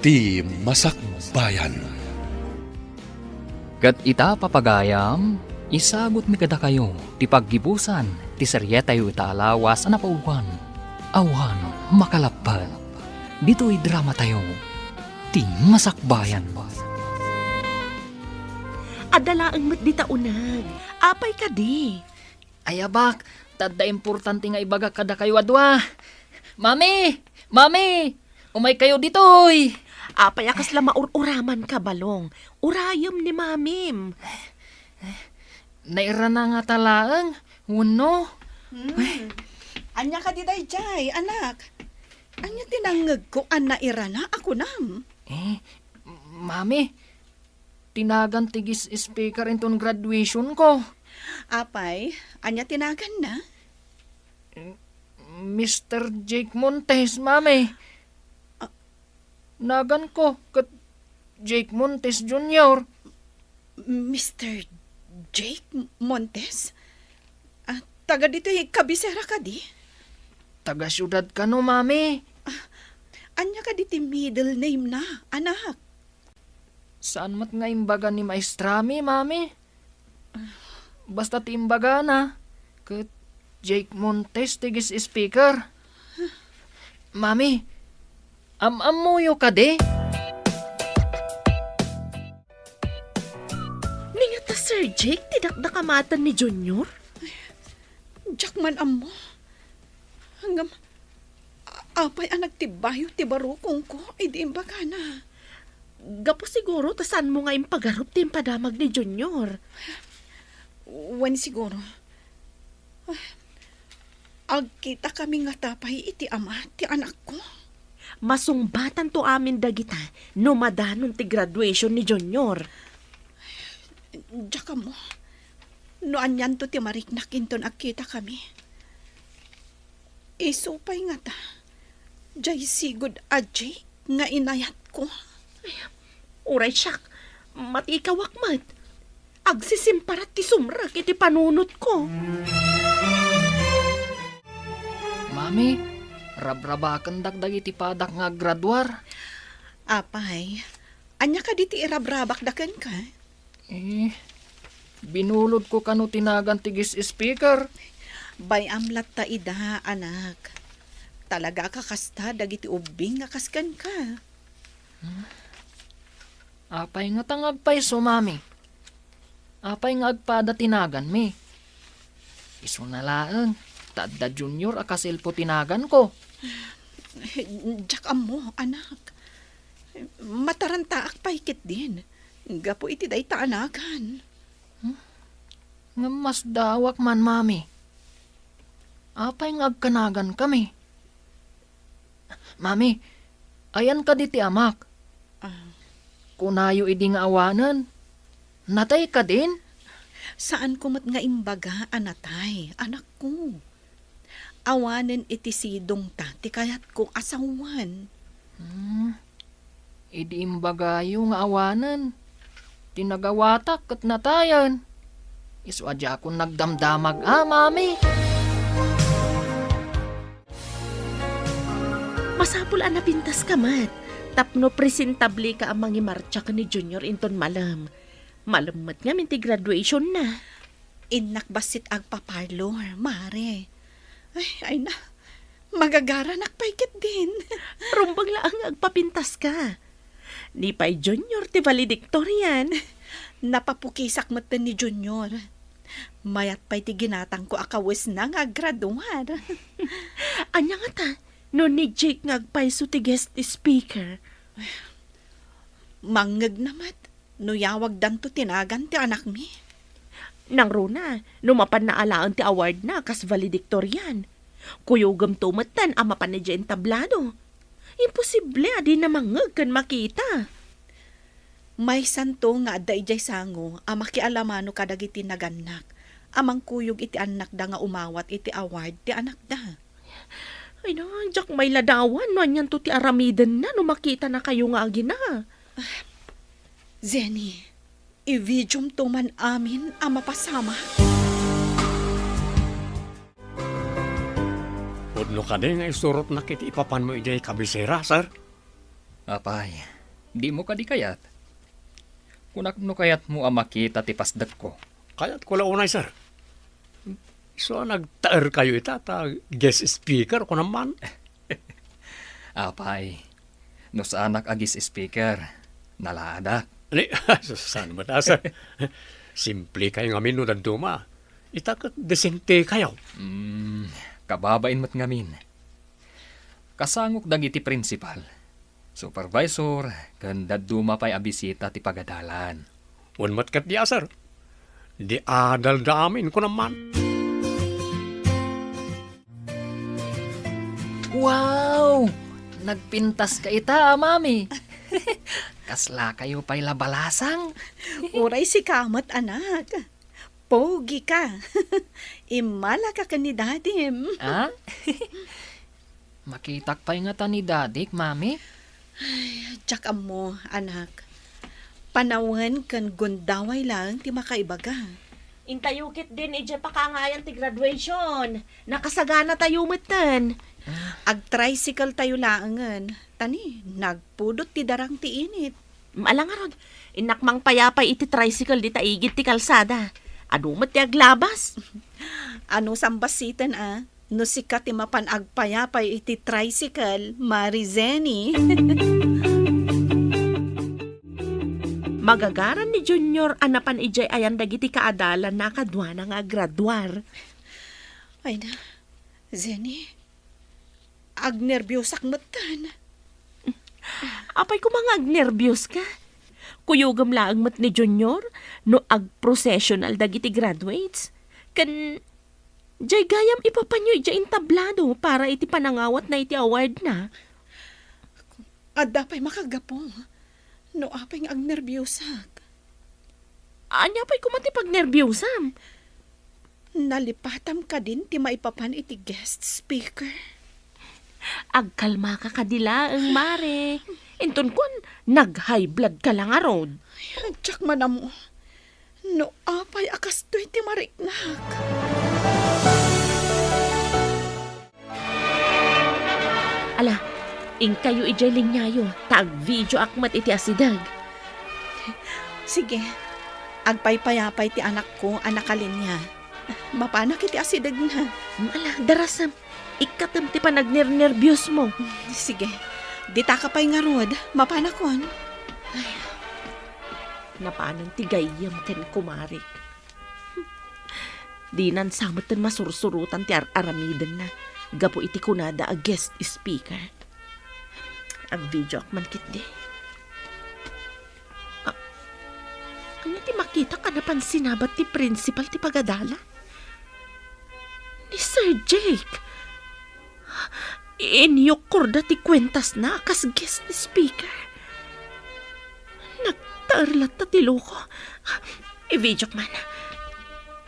ti Masakbayan. Kat ita papagayam, isagot mi kada kayo, ti paggibusan, ti seryeta yu italawas na pauwan. Awan, makalapad. Dito'y drama tayo, ti Masakbayan. Adalaang mat di taunag. Apay ka di. Ayabak, tadda importante nga ibaga kada kayo adwa. Mami! Mami! Umay kayo ditoy! Apay akas la maururaman ka balong. Urayom ni mamim. Naira na nga talaang, uno. Anya ka di jay, anak. Anya tinangag ko, ana irana, ako nam. Mami, tinagan tigis speaker inton graduation ko. Apay, anya tinagan na? Mr. Jake Montes, mami. Nagan ko kat Jake Montes Jr. Mr. Jake Montes? Taga dito kabisera ka di? Taga syudad ka no, mami. Anya ka di ti middle name na, anak. Saan mat nga imbaga ni Maestrami, mami? Basta ti imbaga na. Kat Jake Montes tigis speaker. Mami, amuyo ka de? Ningat ta Sir Jake, tidakdakamatan ni Junior. Jack man amo. Hanggang, apay anak ti bayo ti barukong ko, ay di imbaga na. Gapo siguro, tasan mo nga yung pagarup ti padamag ni Junior. Wan siguro. Agkita kami nga tapay iti ama, ti anak ko. Masungbatan to amin dagita, no madanon ti graduation ni Junior. Diyak mo. No anyan to ti mariknak inton agkita kami. Isupay nga ta. Jay sigod ajay nga inayat ko. Uray siyak, matikawak mat. Agsisimparat ti sumrak iti panunot ko. Mami, rabrabakan dagdag iti padak nga graduar. Apay, anya ka di ti irabrabak daken ka? Binulod ko kano tinagan tigis speaker. Bay amlat ta ida, anak. Talaga ka kasta dagiti ubing nga kaskan ka. Apay nga tangagpay so, mami. Apay nga agpada tinagan mi. Iso na laeng, tadda Junior akasilpo tinagan ko. Diyak mo, anak. Mataranta akpaykit din. Gapo iti day ta anakan. Nga mas dawak man, mami. Apay nga agkanagan kami. Mami, ayan ka di ti amak. Kunayo idi nga awanan. Natay ka din? Saan kumat nga imbaga, anatay, anak ko. Awanen iti sidong ta, ti kayat ko asawan. Idi imbagayo nga awanan. Tinagawatak kat natayan. Iswadya akong nagdamdamag, mami. Masapul na pintas ka mat. Tapno presentable ka ang mangimarcha ka ni Junior inton malam. Malamat nga minti graduation na. Inak basit agpaparlor, mare. Ay na, magagara nakpaykit din. Rumbang laang agpapintas ka. Ni pa'y Junior ti valedictorian. Napapukisak matan ni Junior. Mayat pa'y ti ginatang ko akawis na nga graduar. Anya nga ta, no ni Jake nga agpaiso ti guest speaker. Mangag namat, no yawag dan to tinagan ti anak mi. Nang runa, numapan na alaan ti award na kas valedictorian. Kuyugam tumatan ama pa na dyan tablado. Imposible adi na mangag kan makita. May santo nga aday jay sango, makialamano kadagiti naganak. Amang kuyog iti anak da nga umawat iti award ti anak da. Ay na, jak may ladawan, no anyan to ti aramidan na, no makita na kayo nga agi na. Zenny, i-videom to man amin ang mapasama. Pudno ka din nga isurot na kiti ipapan mo ijay kabisera, sir. Apay, di mo ka di kayat. Kunak no kayat mo ang makita ti pasdat ko. Kaya't ko launay, sir. So, nagtaer kayo ita, guest speaker ko naman. Apay, no sa anak agis speaker, naladak. Ani, saan ba ta, sir? Simple kayo nga minu dan duma. Itakot desente kayo. Kababain mo't ngamin. Kasangok dagiti principal, supervisor, kanda dumapay a bisita ti pagadalan. Unmat kat di, sir. Di adal damin ko naman. Wow! Nagpintas ka ita, mami. Kasla kayo pa'y labalasang. Uray si kamat, anak. Pogi ka. Imala ka ni dadim. Ha? Makitak pa'y nga ta ni dadik, mami. Tsaka mo, anak. Panawan kan gundaway lang ti makaibaga. Intayukit din ije pakangayan ti graduation. Nakasagana tayo matan. Ag-tricycle tayo laangan. Tani, nagpudot ti darang ti init. Maalang arod, inakmang payapay iti tricycle di taigit ti kalsada. Adumat ti aglabas. Ano sambasitan No sikat ti mapanagpayapay iti tricycle, Marizeni. Magagaran ni Junior anapan ijay ayan dagiti kaadalan na kadwa na nga graduar. Ay na, Zeni, agnerbyusak matan. Apay ko mga agnervyos ka. Kuyugam laang mat ni Junior no ag-processional dagiti graduates. Kan, jay gayam ipapanyo ijay intablado para iti panangawat na iti award na. At dapay makagapo. No apay nga agnerbyusak. Anya pa'y kumati pag nervyosam. Nalipatam ka din ti maipapan iti guest speaker. Agkalma ka kadila ang mare. Inton kun, nag-high blood ka lang arod. Tsak manamo. No apay akas to iti mariknak. Ala, ing kayo ijay linyayo, tag video akmat iti asidag. Sige, agpaypayapay ti anak ko, anakalin niya. Mapanak iti asidag na. Ala, darasam, ikatam ti panagnervyos mo. Sige, dita ka pa'y nga rod, mapanakon. Napanan ti gayam ken kumarik. Di nan samatan masursurutan ti aramidan na. Gapo iti kunada a guest speaker. Ang video akman kit di. Ano ti makita ka napan sinabat ti principal ti pagadala? Ni Sir Jake. Inyok korda ti kwentas na kas guest speaker. Nagtarlat ta ti loko. I-video man.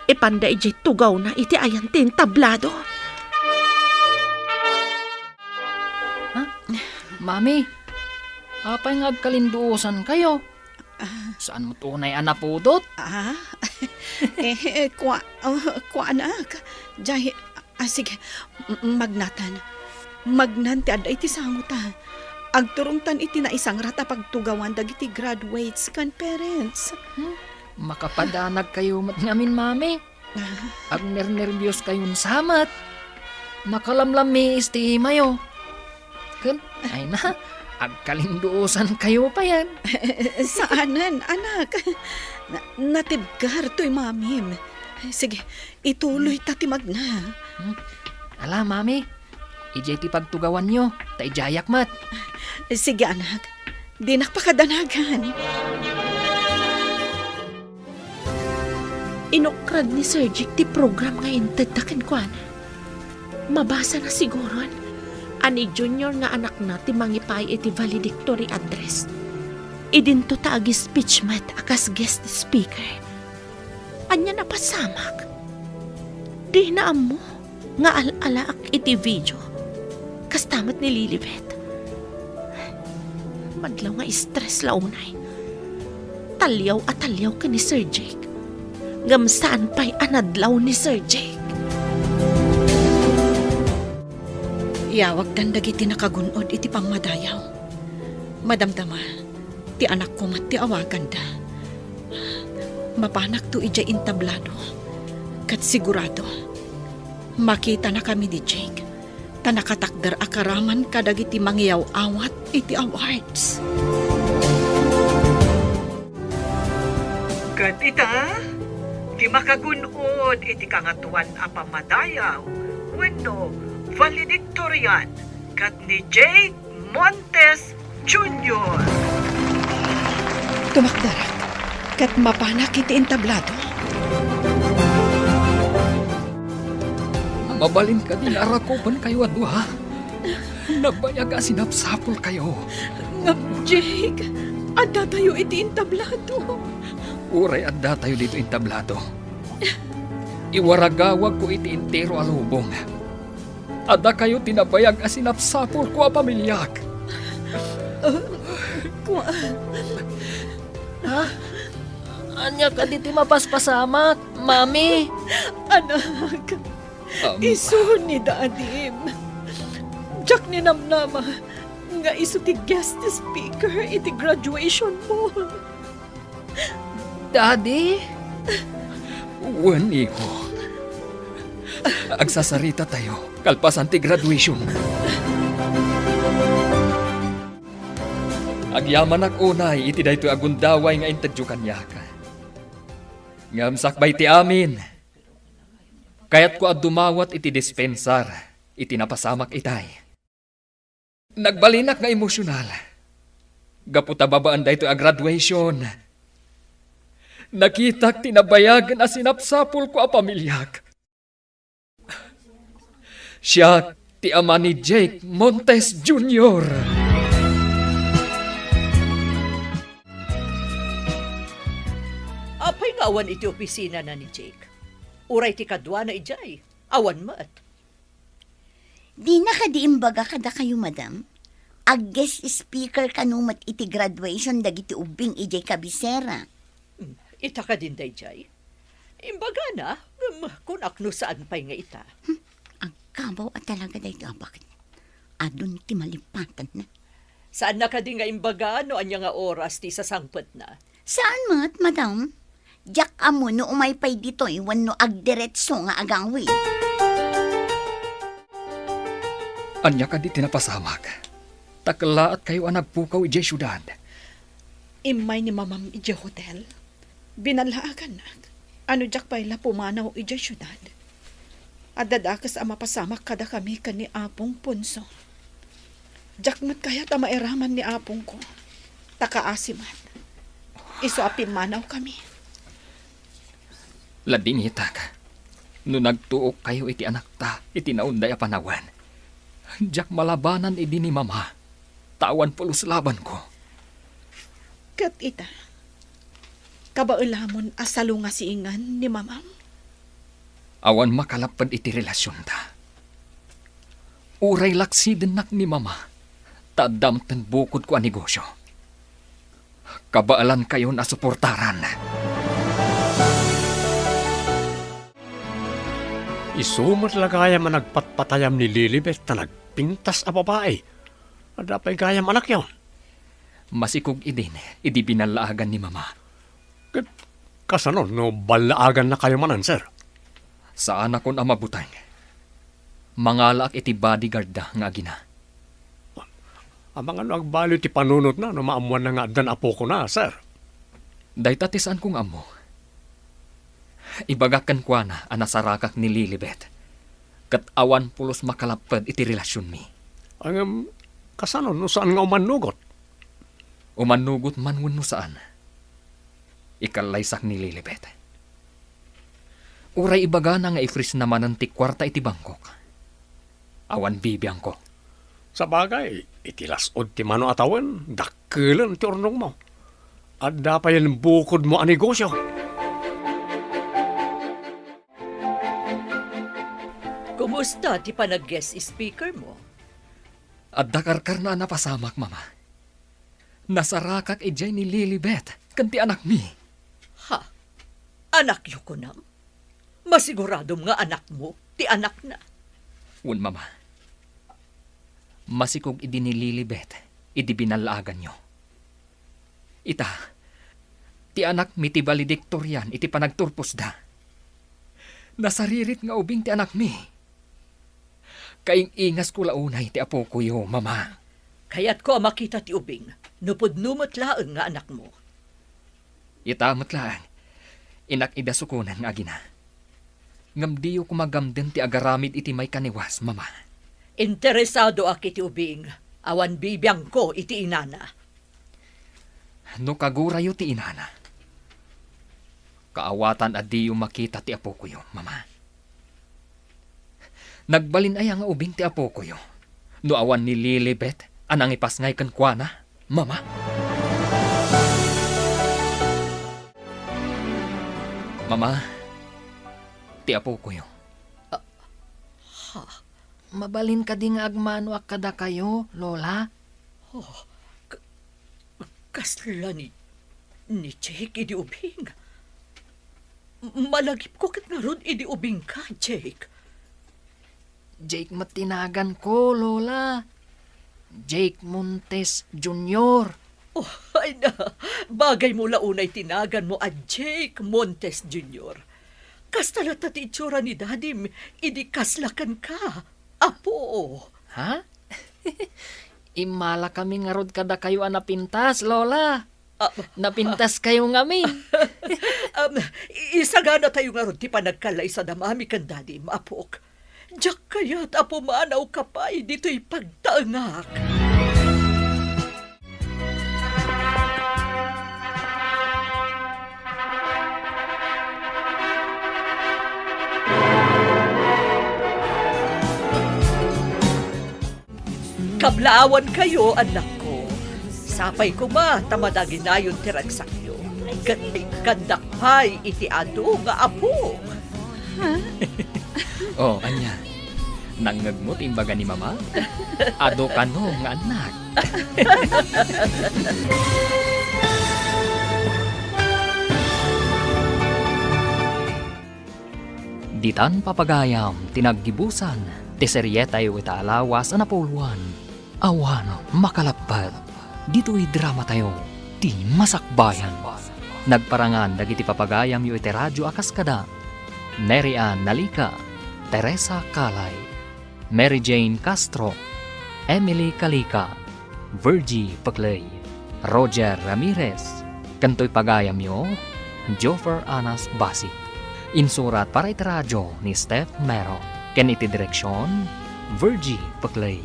Ipanda ijay tugaw na iti ayan tin tablado. Mami, apay nga agkalinduosan kayo. Saan mo tunay anapudot? Kwa anak. Jay, sige, magnatan. Magnanti aday iti sanguta. Agturungtan iti na isang rata pagtugawan dagiti graduates kan parents. Makapadanag kayo mat ngamin, mami. Agner-nervyos kayong samat. Nakalamlam mi istimayo. Kun, ay na, agkalinduosan kayo pa yan. Saanan, anak? Natibgar to'y mamim. Sige, ituloy tati magna. Ala, mami, ijay ti pagtugawan nyo, ta ijayak mat. Sige, anak. Di nakpakadanagan. Inokrad ni Sir Jake ti program ngayon tadakan ko ana. Mabasa na siguron. Ani Junior nga anak na ti mangipay iti valedictory address. Idinto ta agi speech mat akas guest speaker. Anya na pasamak. Di na amo nga alalaak iti video. Kastamat ni Lilibet. Madlaw nga stress launay. Talyaw at talyaw ka ni Sir Jake. Gamsaan pa'y anadlaw ni Sir Jake. Yawag dan dagiti nakagunod iti pangmadayaw. Madamdama, ti anak ko mat ti awagan da. Mapanak to ija intablado. Kat sigurado, makita na kami ni Jake. Tanakatakdar akaraman kadag iti mangyaw awat iti awards. Kat ita, di makagunod iti kangatuan a pamadayaw, wenno valedictorian, kat ni Jake Montes Jr. Tumakdarak, kat mapanak iti intablado. Mabalin ka din arakopan kayo adwa. Nagbayag sinapsapol kayo. Ngam, Jake, adda tayo iti intablado. Uray adda tayo dito intablado. Iwaragawag ko iti intero alubong. Adda kayo tinabayag sinapsapol ko a pamilyak. Anya ka diti mapaspasamak, mami. Anak, iso ni Dadim. Jack ni Namnama, nga iso ti guest speaker iti graduation mo. Daddy? Wan iho. Agsasarita tayo, kalpasan ti graduation. Agyaman ak unay, iti dayto agundaway nga intadyo kanyak. Ngamsak bay ti amin. Kayat ko ad dumawat iti dispensar, iti napasamak itay. Nagbalinak nga emosyonal. Gaputa babaan dayto a graduation. Nakitak tinabayagan a sinapsapol ko a pamilyak. Siya ti ama ni Jake Montes Jr. Apay nga awan iti opisina na ni Jake. Uray ti kadwa na ijay. Awan mat. Di nakadiimbaga kada kayo, madam. Ag guest speaker kanumat iti graduation dagiti ubing ijay kabisera. Ita ka din day jay. Imbaga na, kung akno saan pa'y nga ita. Ang kabaw at talaga dahi bakit. Adun ti malipatan na. Saan na ka din nga imbaga no anya nga oras ti sasangpet na? Saan mat, madam? Jack amo no umaypay dito iwan no agdiretso nga agangwi. Anya ka di tinapasamak. Takla at kayo ang nagpukaw ijay syudad. Imay ni mamam ije hotel. Binalhaagan na. Ano Jack pa'y la pumanaw ije syudad. Adadakas ang mapasamak kada kami ka ni Apong Punso. Jack mat kaya maeraman ni Apong ko. Takaasimat. Iso apin manaw kami. Lading hitak. No nagtuok kayo iti anak ta, iti naunday a panawan. Jack malabanan idi ni mama. Tawan pulos laban ko. Kat ita. Kabailamon asalo nga siingan ni mamam. Awan makalapad iti relasyon ta. Uray laksiden nak ni mama. Tadamten bukod ko a negosyo. Kabaalan kayo na suportaran. Isumot lagayam ang nagpatpatayam ni Lilibet na nagpintas a babae. Adapay gayam anak yon. Masikog idin, idi binalaagan ni mama. Kasano, no balaagan na kayo manan, sir? Saan akon ang mabutang? Mangalak iti bodyguard da nga gina. Amang ano agbalo ti panunot na, no maamuan na nga dan apo ko na, sir. Daytatisan kong amo. Ibagakan kwa na anasarakak ni Lilibet. Kat awan pulos makalapad iti relasyon mi. Ang kasano, no saan nga umanugot? Umanugot man no saan. Ikalaysak ni Lilibet. Uray ibaga na nga ifris naman ang tikwarta iti Bangkok. Awan bibiyang ko. Sa bagay, itilasod ti mano atawan, dakkelan ti ornong mo. At dapat yan bukod mo ang negosyo. Kumusta ti panag-guest speaker mo? At dakarkar na napasamak, mama. Nasarakak ijay ni Lilibet, kanti anak mi. Ha? Anak yu ko nam? Masiguradom nga anak mo, ti anak na. Un, mama. Masikog idi ni Lilibet, idi binalagan nyo. Ita, ti anak mi ti valedictorian iti panagturpos da. Nasaririt nga ubing ti anak mi. Kaing ingas ko launay ti apo ko yo, mama. Kaya't ko makita ti ubing, nupod-numot laeng nga anak mo. Ita matlaan, inak idasukunan nga agina. Ngam diyo kumagamden ti agaramid iti may kaniwas, mama. Interesado ak iti ubing, awan bibiyang ko iti inana. No kagurayo ti inana. Kaawatan at diyo makita ti apo ko yo, mama. Nagbalin ay nga ubing ti apo ko yo. No awan ni Lilibet, anang ipasngay kan kuana, mama. Mama, ti apo ko yo. Mabalin ka di nga agmanwak kada kayo, Lola. Kasla ni Jake idi ubing. Malagip ko kat nga ron idi ubing ka, Jake. Jake matinagan ko, Lola. Jake Montes Jr. Oh, ay na. Bagay mo launay tinagan mo at Jake Montes Jr. Kastalat at itsura ni Daddy, idi kaslakan ka. Apo. Ha? Imala kami nga rod kada kayo napintas, Lola. Napintas kayo ngamin. Isagana tayo nga ron ti panagkalay sa damami kan Daddy, maapok. Diyak kaya't apo maanaw kapay dito'y pagtaangak. Kablaawan kayo, anak ko. Sapay ko ma, tamadagin na yung tiragsakyo. Kandakpay iti ado nga apo. Oh, anya. Nangagmot imbaga ni mama? Ado ka no nga anak. Ditan papagayam, tinaggibusan, teseryetay italawas na napuluan. Awan, makalapad. Dito'y drama tayo, ti masakbayan. Nagparangan dagiti papagayam yu iti radyo akaskada. Nerian Nalika, Teresa Kalay, Mary Jane Castro, Emily Kalika, Virgie Paglay, Roger Ramirez, kanto'y pagayam yu, Joffer Anas Basit. Insurat para iti radyo ni Steph Mero. Ken iti direksyon, Virgie Paglay.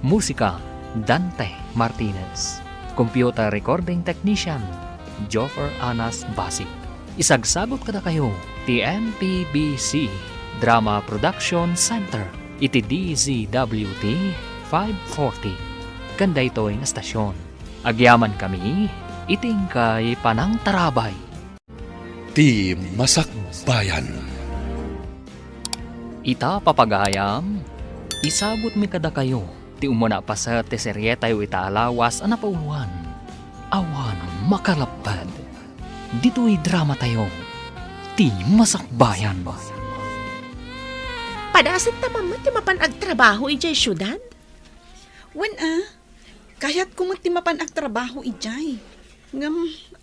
Musika, Dante Martinez. Computer recording technician, Joffer Anas Basit. Isagsagot kada kayo, ti MPBC Drama Production Center, iti DZWT 540. Kanda ito'y na stasyon. Agyaman kami, iting kay Panang Tarabay. Ti Masakbayan. Ita papagayam, isagot mi kada kayo, ti umuna pa sa teserye tayo italawas na pauluan. Awan makalapad. Dito'y drama tayo, ti Masakbayan. Padasan ta mama ti mapanagtrabaho ijay syudad? Wen kaya't kumatimapan ang trabaho ijay. Ngam,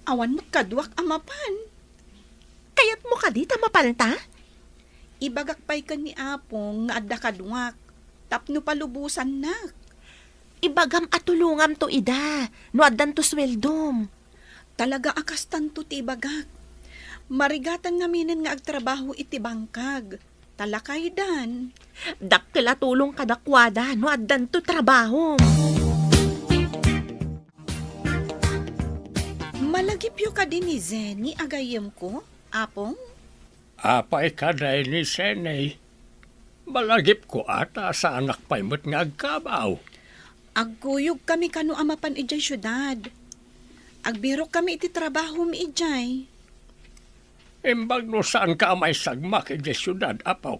awan magkadwak amapan. Kayat mo ka di ta mapalta? Ibagakpay ka ni Apong nga adda kadwak. Tapno palubusan na. Ibagam atulungam to ida, no addan to sweldom. Talaga akas tanto ti ibagak. Marigatan ngaminin nga agtrabaho iti bangkag. Talakay dan. Dakkel tulong kadakwada, no addan to trabaho. Malagipyo ka din ni Zenny agayem ko, Apong? Apay ka day ni Senay. Malagip ko ata sa anak paimot nga agkabaw. Agkuyog kami kanu amapan ijay syudad. Agbiro kami iti trabaho mi ijay. Imbag no saan ka may sagmak iti syudad, apaw.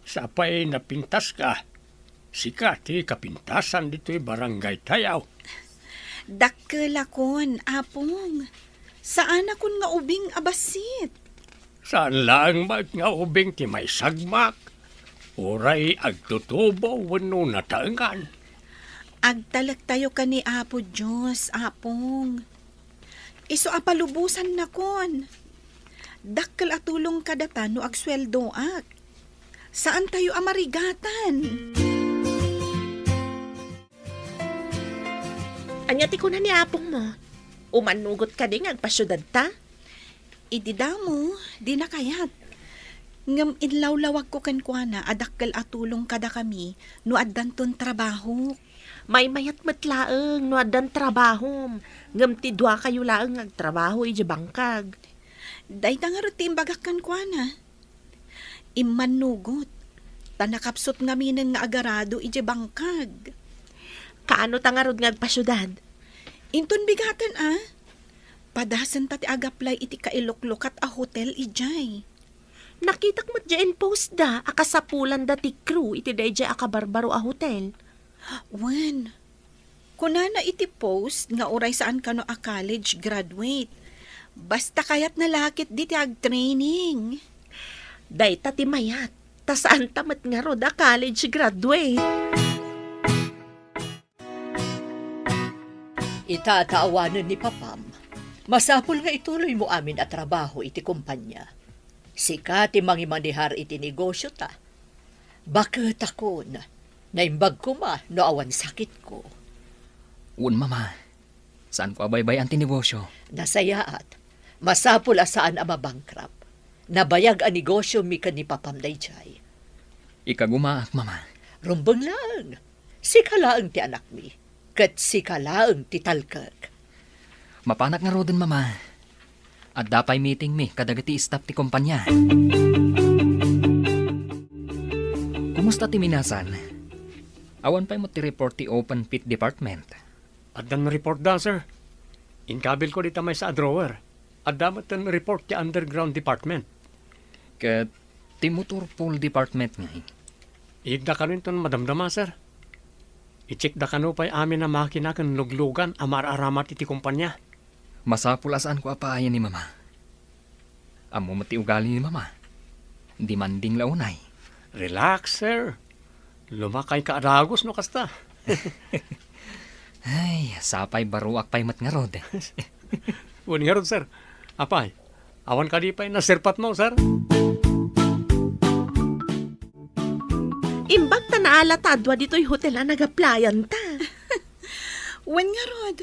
Sapay napintas ka. Sikati kapintasan dito'y barangay tayaw. Dakkelakon, Apong. Saan akon nga ubing abasit? Saan lang nga ubing ti may sagmak? Uray agtutubo wano nataengan. Agtalak tayo ka ni Apo Diyos, Apong. Iso apalubusan na kon. Dakkel atulong kadata no agsweldo ak. Saan tayo amarigatan? Anyati ko na ni apong mo. Umanugot ka din agpasyudad ta. Idida mo, di na kayat. Ngam inlawlawag ko kankwana adakkel atulong kada kami no addan ton trabaho. May mayat matlaeng no adan trabahom. Ngam ti dua kayo laeng agtrabaho iji bangkag. Day nga rutin bagak kankwana. Imanugot. Tanakapsot nga minen nga agarado iji bangkag. Kaano tangarod nga agpasyudad? Inton bigatan Padasan tati agaplay iti kailoklokat a hotel ijay. Nakitak mo't dyan post da, akasapulan da ti crew iti day dya akabarbaro a hotel. Wen, kunana iti post nga uray saan kano a college graduate. Basta kayat nalakit di ti ag-training. Day tati mayat, ta saan tamat nga rod a college graduate. Itataawanan ni Papam. Masapul nga ituloy mo amin at trabaho iti kumpanya. Sika ti mangimanihar iti negosyo ta. Bakit ako naimbag ko no awan sakit ko. Un, mama. Saan ko abaybay ang tinegosyo? Nasayaat. Masapul asaan ama bankrupt. Nabayag ang negosyo mi ka ni Papam dayjay. Ikagumaak, mama. Rumbang lang. Sika laang ti anak mi. Kat sika laang ti talkag. Mapanak nga rodin, mama. At dapay meeting mi kadagiti staff ti kumpanya. Kumusta ti minasan? Awan pa'y mo ti report ti open pit department. At dan report da, sir. Inkabil ko dita may sa drawer. At damat dan report ti underground department. Kat ti motor pool department nga. Igda ka rin ton madamdama, sir. I-check da kano pa'y amin na makina kan luglugan amar-aramat iti kumpanya. Masapulasaan ko apaayan ni mama. Amo mati ugali ni mama. Di man ding launay. Relax, sir. Lumakay ka adagos no kasta. Ay, sapay baruak pa'y matngarod. Wani nga ron, sir. Apay, awan ka di pa'y nasirpat mo, sir. Imbag ta naalatadwa dito'y hotel na nagaplayan ta. Wen nga rod.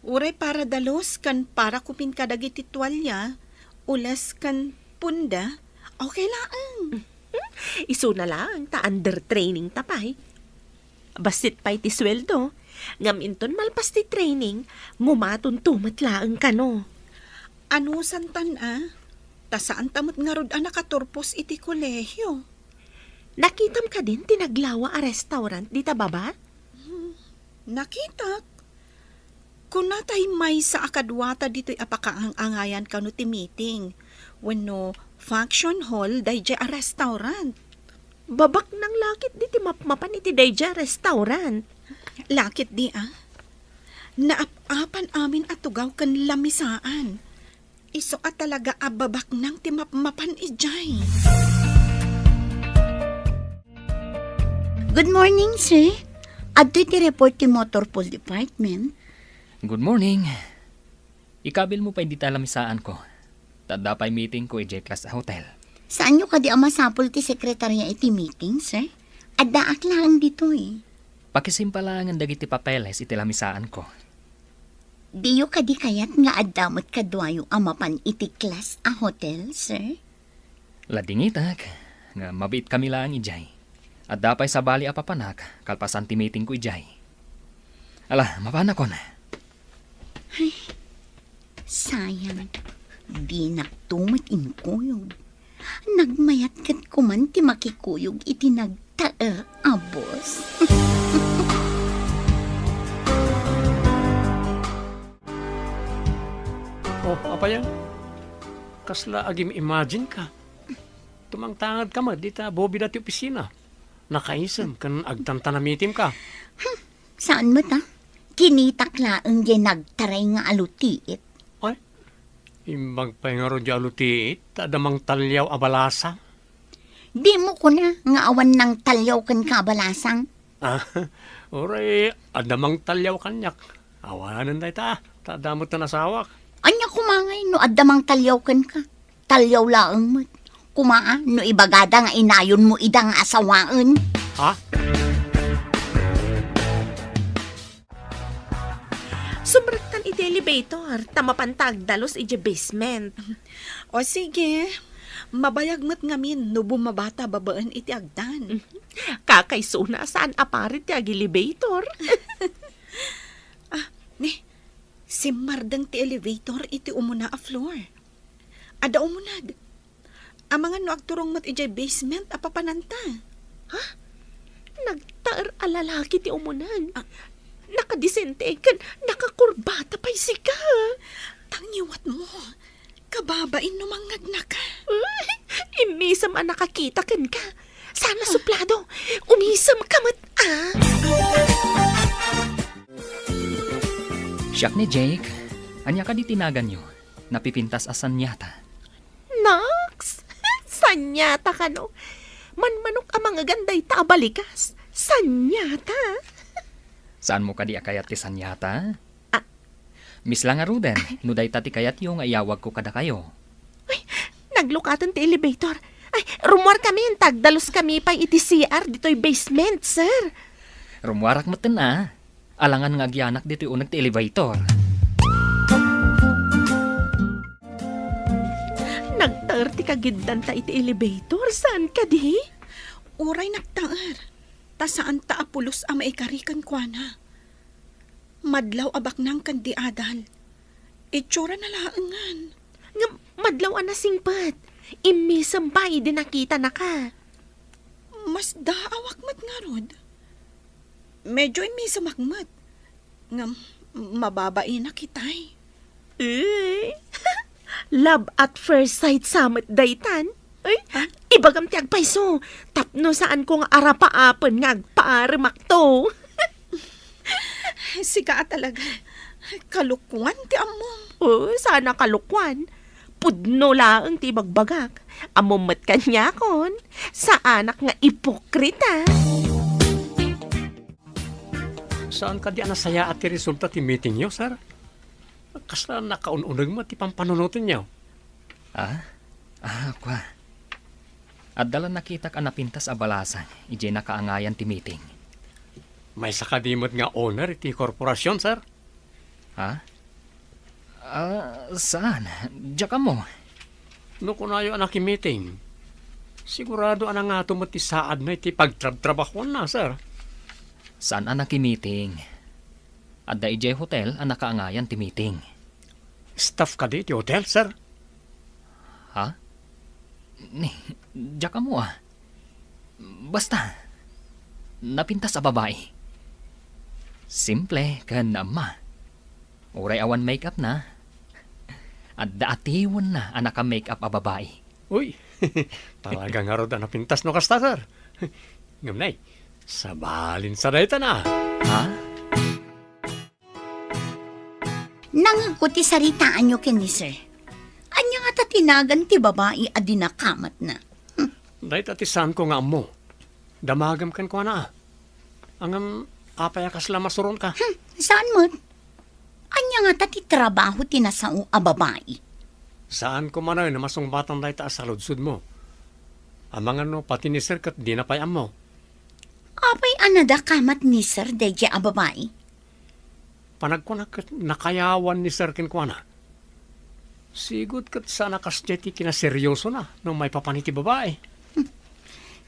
Uray para dalos kan para kupin kadagiti tuwalya, ulas kan punda, okay lang. Iso na lang, ta under training tapay. Basit pa'y ti sweldo. Ngaminton malpas ti training, ngumaton tumatlaang kano. Ano santan Ta saan tamot nga rod nakaturpos iti kolehyo. Nakitam ka din tinaglawa a restaurant dita baba? Nakita. Kung natay may sa akadwata dito'y apakaang-angayan kano ti meeting. When no function hall, dayjay a restaurant. Babak ng lakit di ti mapmapan iti dayja restaurant. Lakit di Naapapan amin at tugaw kan lamisaan. Iso at talaga ababak ng ti mapmapan ijay. Good morning, sir. Adto'y ti report ti motor pool department. Good morning. Ikabil mo pa'y di talamisaan ko. Tadapay meeting ko J-Class Hotel. Saan nyo kadi ang masapul ti sekretarya iti meeting, sir? Addaak lang dito Pakisimpalangan dagiti papeles iti lamisaan ko. Diyo kadi kayat nga addamot kadwayo amapan iti class a hotel, sir? Ladingitak, nga mabit kami lang ijay. At dapay sa bali apapanak, kalpasan ti meeting ko ijay. Ala, mapana ko na. Sayang, di naktumot inkuyog. Nagmayat kat kuman ti makikuyog iti nagtaer abos. Oh, apa yan? Kasla agim imagine ka. Tumangtangad ka dita bobi dati opisina. Nakaisem kan agtantanamitim ka. Saan mo ta? Kinitaklaan di nagtaray nga alutiit. Ay, imbag pa nga ron di alutiit, tadamang talyaw abalasa. Di mo ko na nga awan ng talyaw kan kabalasang. Ah, Oray, adamang talyaw kanyak. Awanan day ta. Tadamot na nasawak. Anya kumangay no addamang talyaw ken ka. Talyaw laeng mo. Kumaa no ibagada nga inayon mo idang asawaan. Ha? Sumraktan iti elevator, tamapantag dalos iti basement. O sige, mabayag mo't ngamin no bumabata babaan iti agdan. Kakaysuna saan aparit ti elevator. Si Mardang ti elevator iti umuna a floor. Ada umunad. Ang mga no agturong mat iti basement apapananta. Nagtaar alalaki ti umunan. Nakadisente kan, nakakurbata pa'y sika. Tangiwat mo. Kababain no mangad na ka. Imisam ang nakakita kan ka. Sana suplado. Umisam ka mat Siyak ni Jake, anya ka di tinagan nyo, napipintas asan yata. Nox! Sanyata ka no. Manmanok ang mga ganday taabalikas. Sanyata. Saan mo ka di akayat ti sanyata? Miss lang aruden, no day tati kayat yung ayawag ko kada kayo. Naglukatan ti elevator. Ay, rumor kami, tagdalos kami pa iti CR dito'y basement, sir. Rumwarak maten alangan nga agyanak dito unag ti elevator. Nagtaar ti kagiddan ta iti elevator. Saan ka di? Uray nagtaar. Ta saan ta apulos ang maikarikan kwa na. Madlaw abak nang kandiadan. Itsura na laangan. Nga madlaw na singpat. Imisam ba di nakita na ka? Mas daawak mat nga rod. Medyo imisam akmat. Nga mababain na kitay. Love at first sight samit daytan. Ay, ibagam ti agpayso. Tapno saan ko nga arapaapan nga agpaarimak to. Sika talaga. Kalukwan ti among. Sana kalukwan. Pudno laang ti bagbagak. Amumat kanya kon. Sa anak nga ipokrita. Saan ka di anasaya at ti resulta ti meeting nyo, sir? Kasla nakaununag mo ti pampanunutin nyo. Kwa. At dala nakita ka napintas abalasan, ije nakaangayan ti meeting. May sakadimot nga owner iti korporasyon, sir. Saan? Diya ka mo. No kunayo anak meeting. Sigurado anang nga tumot ti saad na iti pagtrabtrabakon na, sir. Saan ang meeting? At da ije hotel ang nakaangayan ti meeting. Staff ka di ti hotel, sir. Diya ka mo Basta, napintas sa babae. Simple kan ama. Uray awan makeup na. At daatiwan na ang naka-makeup a babae. Uy, talaga nga ron napintas no kasta, sir. Ngamnay, sabalin sa dayta na. Nangakuti saritaan nyo ken ni sir. Anya nga tatinagan ti babae a dinakamat na. Dahit atisan ko nga mo. Damagam kan ko na. Angam apayakas la masuron ka. Saan mo? Anya nga tati trabaho tinasao a babae. Saan ko manoy na masong batang dahit sa ludsud mo. Amang ano pati ni sir kat di na payam mo. Apay anada kamat ni sir deje a babae. Panagkunak nakayawan ni sir kin ko na. Sigud kat sana kasjeti kinaseryoso na nung may papaniti babae.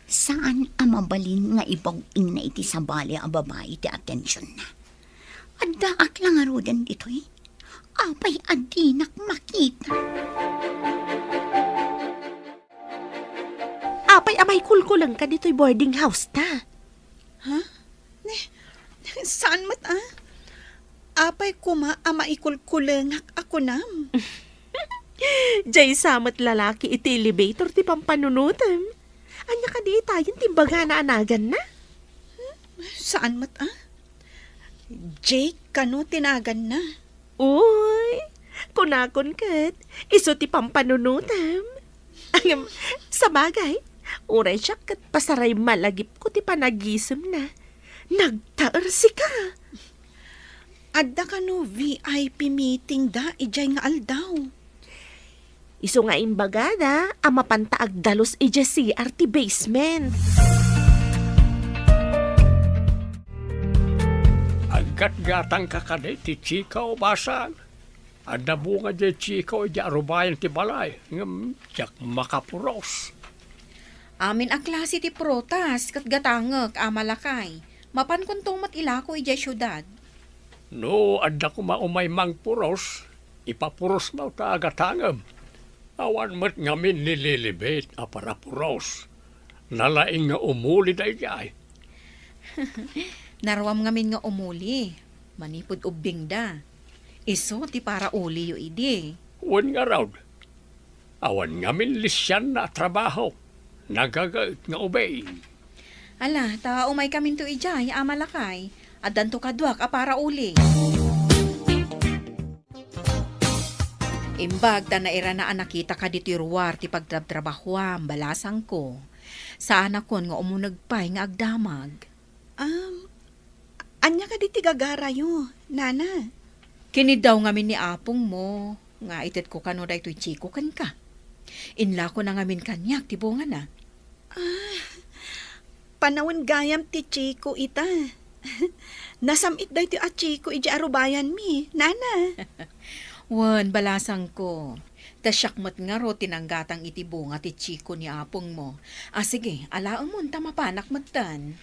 Saan ang mabalin nga ibawing na iti sabali a babae ti atensyon na? Addaak lang arudan dito'y. Apay adinak makita. Apay amay kulkulang ka dito'y boarding house ta. Saan mat Apay kuma ama ikulkulengak ako nam. Jay samat lalaki iti elevator ti pampanunutem. Anya ka di tayo timbaga na anagan na? Saan mat Jake, kano tinagan na? Uy, kunakon kat, iso ti pampanunutem. Ang sa bagay, uray siya kat pasaray malagip ko ti panagisem na. Nagtaer si ka. Adda ka no VIP meeting da, ijay nga aldaw. Iso nga imbagada, ang mapantaag dalos ije CRT basement. Aggat-gatang kakaday ti chika o basan. Ada bunga di chika o di arubayan ti balay. Ngam, jak makapuros. Amin ang klase ti protas kat gatangek amalakay. Mapan kuntong matilako ija syudad. No, ada ko maumay mang puros. Ipapuros mo ta agatangam. Awan mat ngamin nililibet a para puros. Nalaing nga umuli da ijay. Narwam ngamin nga umuli. Manipod ubing da. Iso ti para uli yo idi. Wan nga raw. Awan ngamin lisyan na trabaho. Nagagait nga ubay. Ala, ta umay kamin to ijay amalakay. At danto kadwak a para uli. Imbag ta naira na nakita ka dito ruwar ti pagtrabahuam balasang ko. Saan akon nga umunagpay nga agdamag. Anya ka di tigagarayo, nana. Kinidaw ngamin ni apong mo. Nga itit ko kano da ito'y chiko kan ka. Inla ko na ngamin kanyak ti bunga na. Panawin gayam ti Chico ita. Nasamit da iti at Chico iji arubayan mi, nana. Wan, balasang ko. Tasyakmat nga ro tinanggatang iti bunga ti Chico ni apong mo. Sige, alaang mo tamapanak magtan.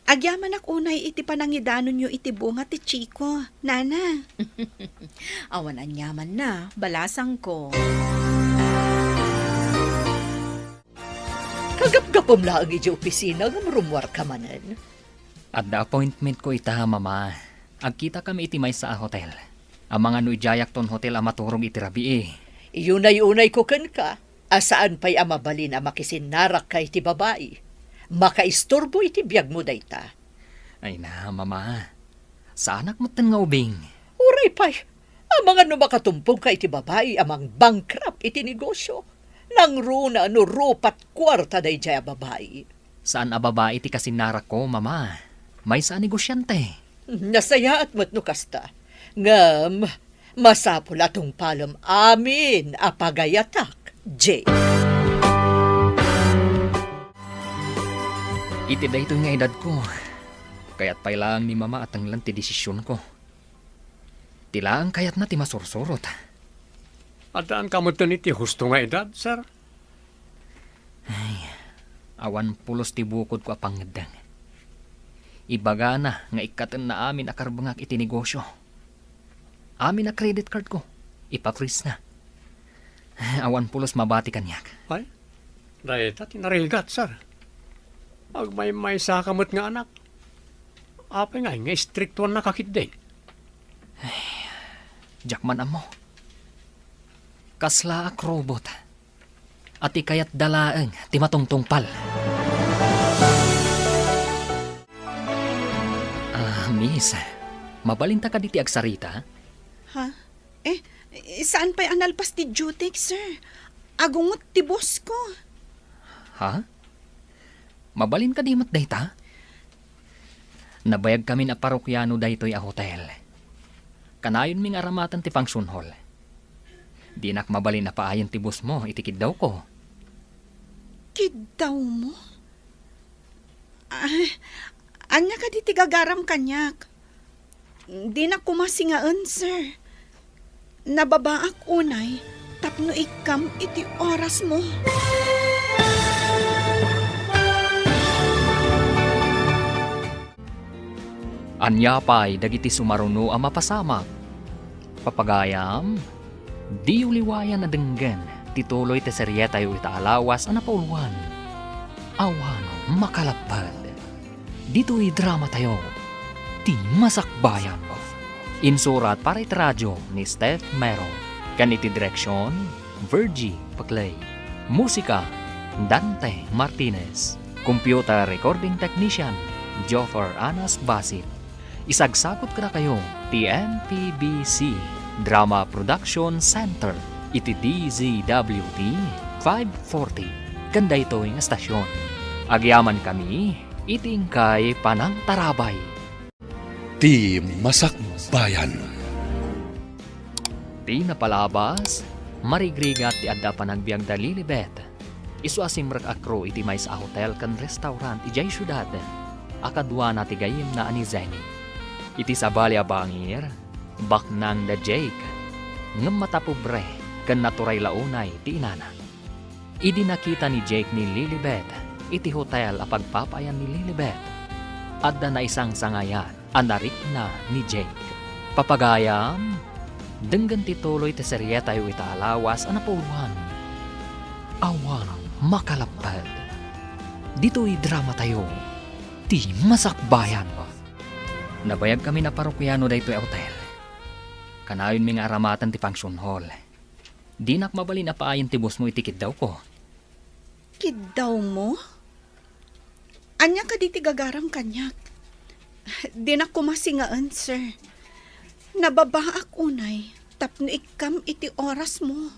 Agyaman ak unay iti panangidanon nyo iti bunga ti Chico, nana. Awan anyaman na, balasang ko. Kagap-gapom lang iti opisina nga marumwar ka manan. At the appointment ko ita, mama. Agkita kami iti may sa hotel. Ang mga nuijayak ton hotel ang maturong iti rabi eh. Iyunay-unay ko kan ka. Asaan pa'y amabalin ang makisinarak ka iti babae. Makaistorbo iti biyag mo dayta. Ay na, mama. Sa anak mo tan nga ubing. Uray pa'y, ang mga numakatumpong ka iti babae amang bankrupt iti negosyo. Nang runa no rupat kwarta day jaya babae. Saan a babae ti kasinarak ko, mama? May sa negosyante. Nasaya at matno kasta. Ngam, masapul atong palom amin apagayatak, J. Iti da ito nga edad ko. Kaya't pailang ni mama at ang lang ti desisyon ko. Tilaan kayat na ti masursurot. Adaan ka mo iti husto nga edad, sir? Awan pulos ti bukod ko apangedang. Ibaga na nga ikatan na amin akarbangak iti negosyo. Amin na credit card ko. Ipa-freeze na. Awan pulos mabati kanyak. Ay, dahil tati narigat, sir. Agmay-may sa kamot nga anak. Apay nga strict one nakakit din. Jakman amo. Kasla ak robot. At ikayat dalaeng ti matungtungpal. Miss, mabalinta ka diti agsarita? Ha? Saan pa'y analpas ti Jutek, sir? Agungot ti boss ko. Ha? Mabalin ka di mat dayta? Nabayag kami na parokyano daytoy a hotel. Kanayon ming aramatan ti function hall. Di nak mabalin na paayan ti boss mo, itikid daw ko. Kidaw mo? Anya ka di tigagaram kanyak. Di na kumasingaan, sir. Nababaak unay, tapno ikam iti oras mo. Anya pa'y dagiti sumaruno ang mapasamak. Papagayam, di uliwayan na denggan, tituloy te seryeta yu itaalawas ang napauluan. Awan makalapad. Dito'y drama tayo, ti masakbayan. Insurat para iti radyo ni Steph Mero. Kaniti direksyon, Virgie Paclay. Musika, Dante Martinez. Computer recording technician, Joffer Anas Basit. Isagsakot ka na kayo, TNPBC Drama Production Center. Iti DZWT 540. Ganda ito yung estasyon. Agyaman kami, iting kay Panang Tarabay. Ti Masakbayan. Di napalabas, marigrigat ti adda panagbiag da Lilibet. Isu asimrek akro iti may sa hotel kan restaurant ijay syudad. Akadwa na ti gayem na ani Zenny. Iti sabali a bangir, baknang da Jake. Ngem matapobre kan naturay launay ti inana. Idi nakita ni Jake ni Lilibet iti hotel a pagpapayan ni Lilibet. Adda na isang sangayan, anarik na ni Jake. Papagayam, denggan ti tuloy ti seryeta yu italawas a napuluhan. Awan makalapad. Dito'y drama tayo. Ti Masakbayan. Nabayag kami na parokyano daytoy hotel. Kanayon mi nga aramatan ti function hall. Di nak mabali na paayon ti bus mo itikit daw ko. Kidaw mo? Anya ka di ti gagaram kanyak. Di na kumasingaan, sir. Nababaak unay, tapno ikam iti oras mo.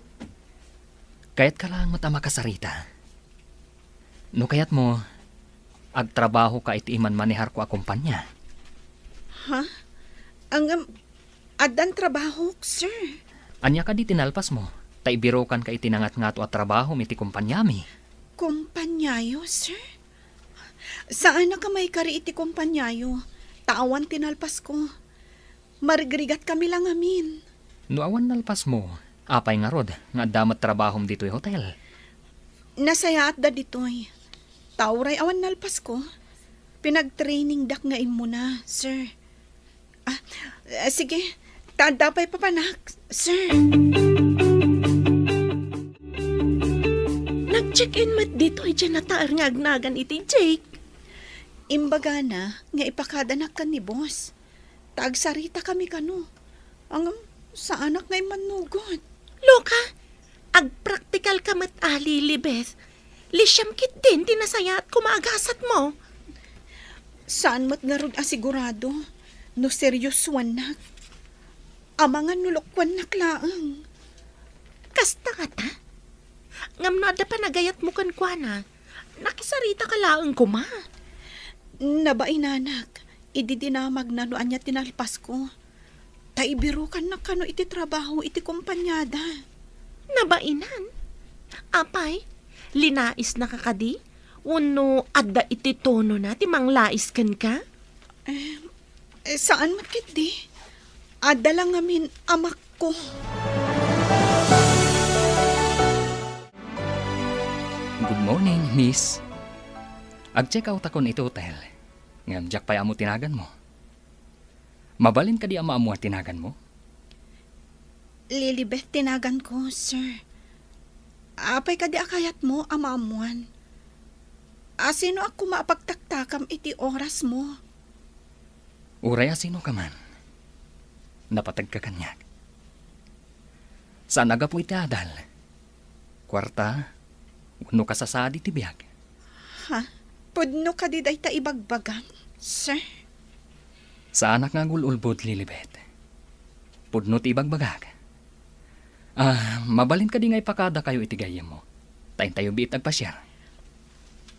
Kayat ka lang matama kasarita. No kayat mo, agtrabaho ka iti iman manihar ko akumpanya. Ha? Adan trabaho, sir. Anya ka di tinalpas mo, taibirokan ka iti nangat-ngato at trabaho iti kumpanyami. Kumpanyayo, sir? Saan na ka may kari iti kumpanyayo? Tawan tinalpas ko. Marigrigat kami lang amin. No awan nalpas mo, apay nga rod, nga damat trabahom dito'y hotel. Nasaya at da ditoy. Tauray awan nalpas ko. Pinag-training dak nga imo na, sir. Sige, tadapay papanak, sir. Nag-check-in mat dito'y dyan na taar nga agnagan iti Jake. Imbaga na, nga ipakadanak ka ni boss. Tagsarita kami kano. Sa anak nga imanugod. Loka, agpraktikal ka mat Lilibet. Lisyam kit din tinasaya at kumaagasat mo. Saan mat nga rod asigurado? No seryosuan nak. Amangan nulokwan naklaang. Kasta ka ta? Ngam na da pa nagayat mo kan kwa na. Nakisarita ka laang kuma. Nabain nanak, ididinamag na no anya tinalpas ko. Taibirukan na kano iti trabaho iti kumpanyada. Nabainan? Apay, linais na kakadi? Uno adda iti tono na ti manglais kan ka? Saan makit di? Adda lang amin amak ko. Good morning, miss. Ag-check out akon ito hotel. Ngam jak pa'y amo tinagan mo. Mabalin ka di ama amo tinagan mo? Lilibet tinagan ko, sir. Apay ka di akayat mo, amaamuan. Sino ako maapagtaktakam iti oras mo? Uray sino ka man. Napatag ka kanyak. Saan aga po iti adal? Kwarta, uno ka sasadi ti biyag. Ha? Pudno ka di day ta ibagbagang, sir? Sa anak nga gululbod, Lilibet. Pudno ti ibagbagag. Mabalin ka di nga ipakada kayo iti gayem mo. Tayin tayo biit agpasyar.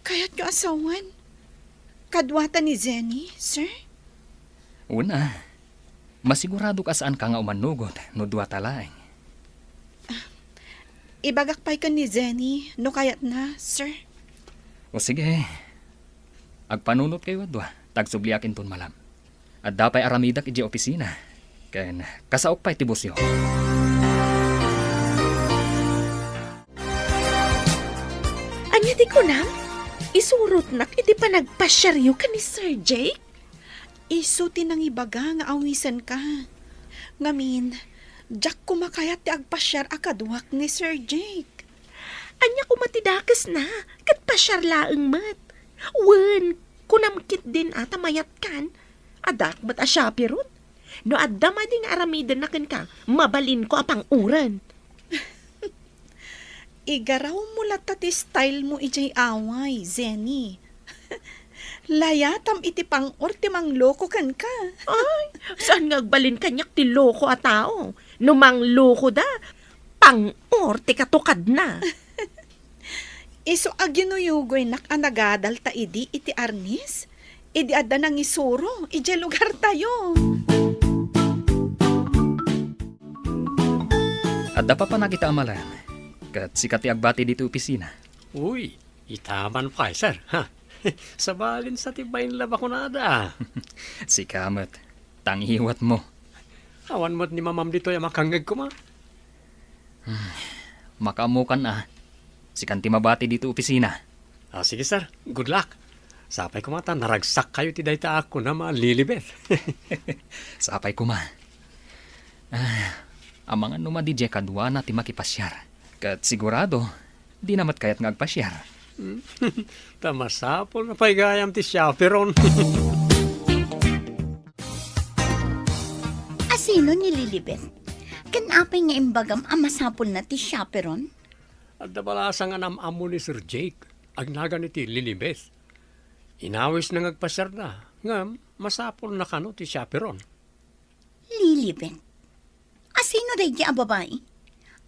Kaya't yung asawan? Kadwata ni Zenny, sir? Una, masigurado ka saan ka nga umanugot no duwa talaeng. Ibagakpay ka ni Zenny, no kayat na, sir? O sige, agpanunot kayo adwa, tagsubliakin ton malam. At dapay aramidak iji opisina, ken kasaok pa'y tibusyo. Anya di ko na? Isurot nak iti pa nagpasyaryo ka ni Sir Jake? Isuti nang ibaga nga awisan ka. Ngamin, jak kumakayat ti agpasyar akadwak ni Sir Jake. Anya ko matidakas na, kat pasyar laeng mat. Wen, kunamkit din ata mayat kan. Adak mat asyapirot. No adda mading aramidan na kan ka, mabalin ko apang uran. Igaraw mo lata ti style mo ijay away, Zenny. Layatam iti pang-or ti mangloko kan ka. Ay, saan nga agbalin kanyak ti loko a tao? No mang loko da, pang-or ti katukad na. Iso aginuyugoy nak anagadal ta idi iti arnis. Idi adda nang isuro, ije lugar tayo. Adda pa nakita amalan. Kat sikat ti agbati dito opisina. Uy, itaman pa, sir. Ha? Sabalin sa tibayin laba ko na da. Si Kamat, tangihiwat mo. Awan mo't ni mamam dito yung makangag ko ma. Makamukan na. Sikan ti mabati dito opisina. Sige, sir. Good luck. Sapay ko mata, naragsak kayo ti dayta ako na malilibet. Sapay ko ma. Ang mga numadidye kadwa na ti makipasyar. Kat sigurado, di namat kayat ngagpasyar. Tamasapol na paigayam ti chaperon. Asino ni Lilibet? Kanapay nga imbagam amasapol na ti chaperon? At dabalasang anam-amo ni Sir Jake, agnaga ni ti Lilibeth. Inawis na ngagpasyar na, ngam, masapol na kano ti chaperon. Lilibet? Asino day di babae?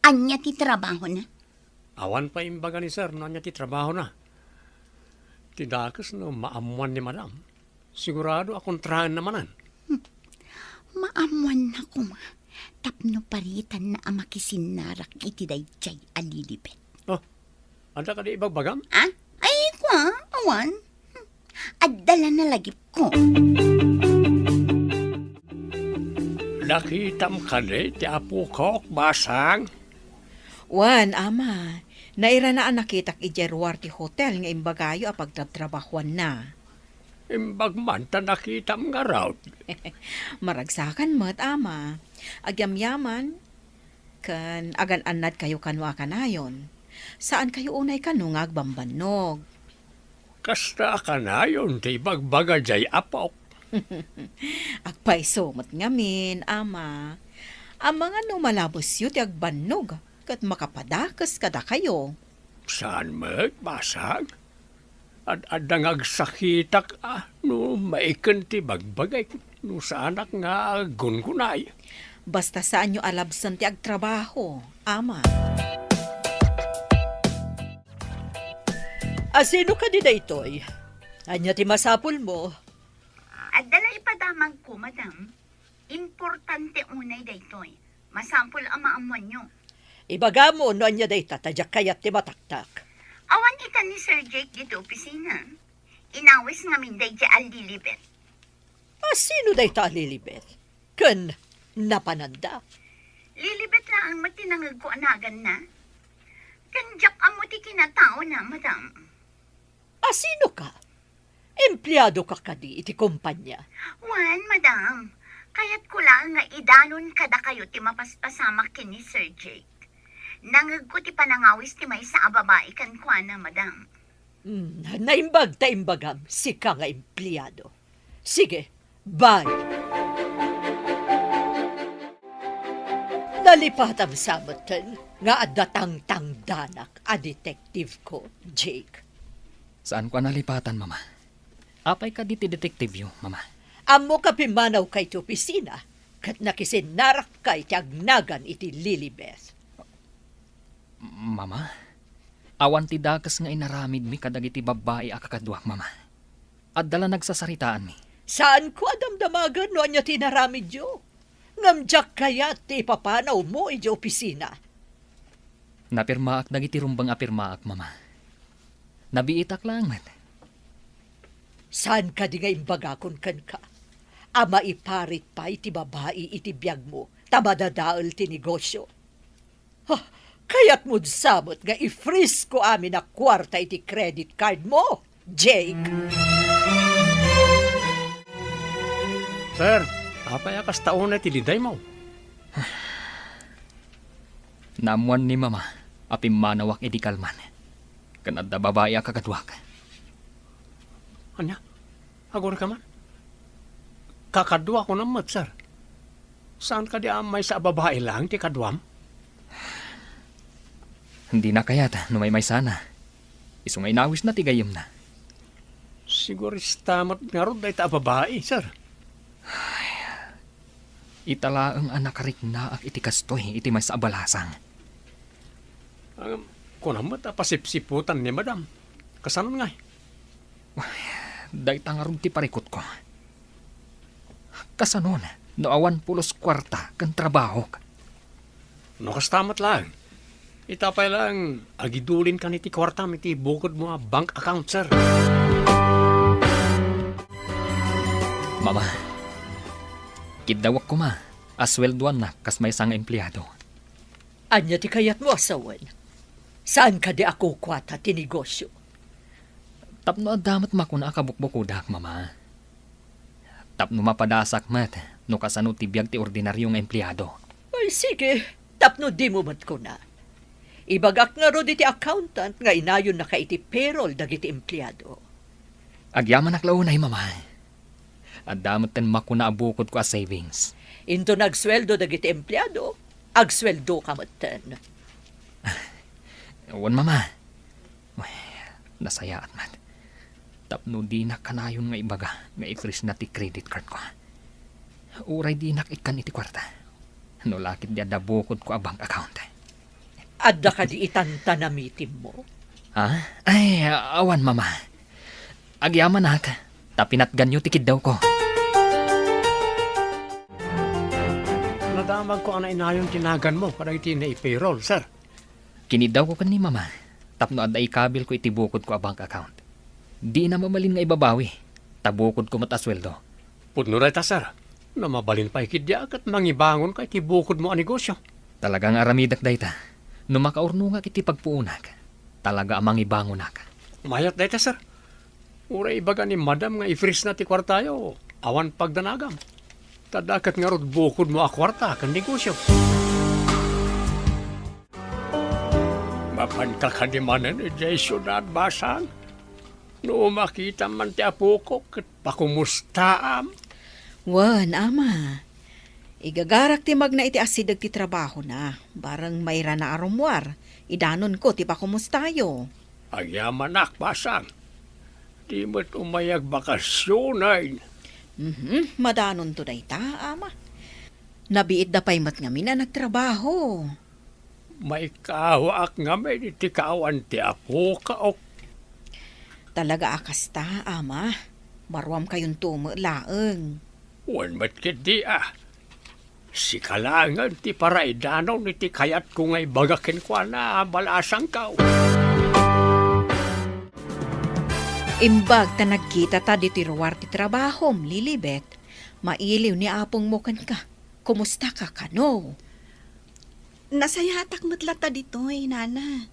Anya ti trabaho na? Awan pa imbaga ni Sir, no niya ti trabaho na. Tidakas no maamuan ni madam. Sigurado akong trahan namanan. Maamuan na ko ma. Tapno paritan na amakisinarak iti dayjay a Lilibet. Oh, anda ka di ibagbagam? Ah? Ay, kwa, awan. Adala na lagip ko. Nakitam ka di, ti apo ko, basang. Wan, ama. Naira na ang nakitak ijerwarti hotel nga imbagayo a pagtrabahuan na. Imbagman ta nakitam nga raw. Maragsakan mo't, ama. Agyamyaman, kan agan-anad kayo kanwa kanayon. Saan kayo unay kanungag bambanog? Kasta ka na yun, ti bagbaga jay apok. Agpaiso mo't ngamin, ama. Ang mga numalabos yu ti agbanog, kat makapadakas kada kayo. Saan basang? At adang agsakitak no maikan ti bagbagay no sa anak nga gungunay. Basta saan nyo alabsan ti agtrabaho, ama. Sino ka di daytoy? Anya ti masapul mo? Adala ipadamag ko, madam. Importante unay daytoy. Masampol ang maamuan nyo. Ibaga mo no anya dayta tadyak kayat ti mataktak. Awan kita ni Sir Jake dito opisina. Inawis nga minday di al Lilibet. Sino dayta Lilibet? Ken napananda. Lilibet na ang matinangag ko anagan na. Kanjak ang muti kinatao na, madam. Sino ka? Empleyado ka kadi iti kumpanya. Wan, madam. Kaya't ko lang nga idanon kada kayo ti mapaspasamak kini Sir Jake. Nangag ko ti panangawis ti may sa babae kan kwa na, madam. Naimbag ta imbagam, si ka nga empleyado. Sige, bye. Nalipatam samutan nga adatang danak a detective ko, Jake. Saan ko nalipatan, mama? Apay ka diti detective yo, mama. Amo ka pimanaw kay ti opisina, kat nakisinarak kay ti agnagan iti Lilibeth. Mama? Awan ti dakas nga inaramid mi kadagiti babae a kakadwak, mama. At dala nagsasaritaan mi. Saan ko adamdamagan no anya tinaramid yo? Ngamjak kaya ti papanaw mo iti opisina. Napirmaak dagiti rumbang apirmaak, mama. Nabiitak lang, met. Saan ka di nga imbagakon kan ka? Ama iparit pa iti babae iti biyag mo, tamadadaol ti negosyo. Kaya't mo'd samot nga i-freeze ko amin na kwarta iti credit card mo, Jake. Sir, apay akas taon na tiliday mo. Namuan ni mama, apimmanawak iti kalman. Kanadda babae a kakadwak. Anya? Agor ka man? Kakadwa ko naman, sir. Saan ka di amay sa babae lang, ti kadwam? Hindi na kayat, numay sana. Isungay nawis na tigayom na. Siguro istamat nga ron dahi ta babae, sir. Itala ang anak rik na ak iti kastoy iti may sa abalasang. ko naman pasipsiputan ni madam. Kasanon nga? Day tangarong ti parikot ko. Kasanon, no awan pulos kwarta kan trabaho. No kastamat lang. Itapay lang, agidulin ka ni ti kwarta, iti bukod mo nga bank account, sir. Mama, kidawak ko ma, asweldoan na kas may isang empleyado. Anya ti kayat mo asawan? Saan ka di ako kwata ti negosyo? Tapno adamat makuna kabukbukudak, mama. Tapno mapadasak mat, no kasano ti biyag ti ordinaryong empleyado. Ay sige, tapno di mo mat ko na. Ibagak nga ro di ti accountant nga inayon na ka iti payroll dagiti empleyado. Agyaman naklaunay, mama. Adamat ten makuna abukod ko a savings. Into nagsweldo dagiti empleyado, agsweldo ka maten. Ewan, mama. Uy, nasayaan man. Tapno di na kanayon nga ibaga nga ikris na ti credit card ko. Uray di nakikan iti kwarta. No lakit di adabukod ko a bank account. Adda ka di itantanamitim mo. Ha? Ay, awan, mama. Agyaman na ka. Tapinat ganyo tikid daw ko. Nadamag ko ana inayon tinagan mo para iti na i-payroll, sir. Kinidaw ko kan ni mama. Tapno adda ikabil ko itibukod ko a bank account. Di na mamalin nga ibabawi. Tabukod ko matasweldo. Pudnuray ta, sir. Na mabalin pa ikidya at mangibangon ka iti bukod mo a negosyo. Talagang aramidak dayta. No makaurno nga kiti pagpuunag. Talaga amang ibangon na ka. Mayat dayta, sir. Uray ibaga ni madam nga i-freeze na ti kwartayo. Awan pagdanagam. Tadakat nga rod bukod mo a kwarta kan negosyo. Mapan ka kadimanan ni Jason at basang. No makita man ti apo ko kat pakumustaam. Wan, ama. Igagarak ti magna iti asidag ti trabaho na. Barang mayra na arumwar. Idanon ko ti pakumustayo. Agyamanak, basang. Di mo't umayag bakasyonan. Madanon to dayta, ama. Nabiit da pay mat ngamin na nagtrabaho. May kawaak nga may iti kawan ti apo ka o. Talaga akasta, ama. Marwam kayon tumo laeng. Wan mat kiti Si kalangan ti paraidanaw ni ti kayat ko ngay bagakin ko na balasang kao. Imbag ta nagkita ta di tiruar ti trabahom, Lilibet. Mailiw ni apong mo kan ka. Kumusta ka kano? Nasayatak matlata ditoy, nana.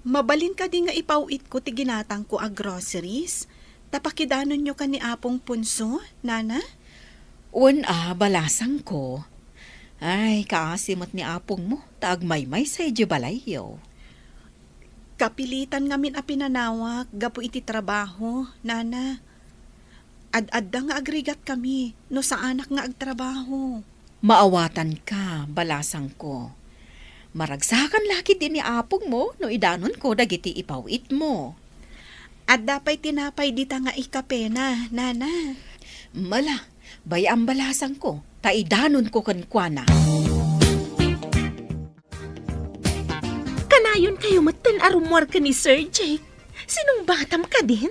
Mabalin ka di nga ipauit ko ti ginatang ko a groceries. Tapakidanon nyo ka ni apong punso, nana? Balasang ko. Ay, kaasimot ni apong mo. Taagmaymay sa idyo balayo. Kapilitan ngamin a pinanawak, gapo iti trabaho, nana. Ad-adda nga agrigat kami, no sa anak nga agtrabaho. Maawatan ka, balasang ko. Maragsakan laki din ni apong mo, no idanon ko dagiti ipawit mo. At dapay tinapay dita nga ikapena, nana. Mala, bayang balasang ko, taidanon ko kankwana. Kanayon kayo matan arumwar ka ni Sir Jake. Sinong batam ka din?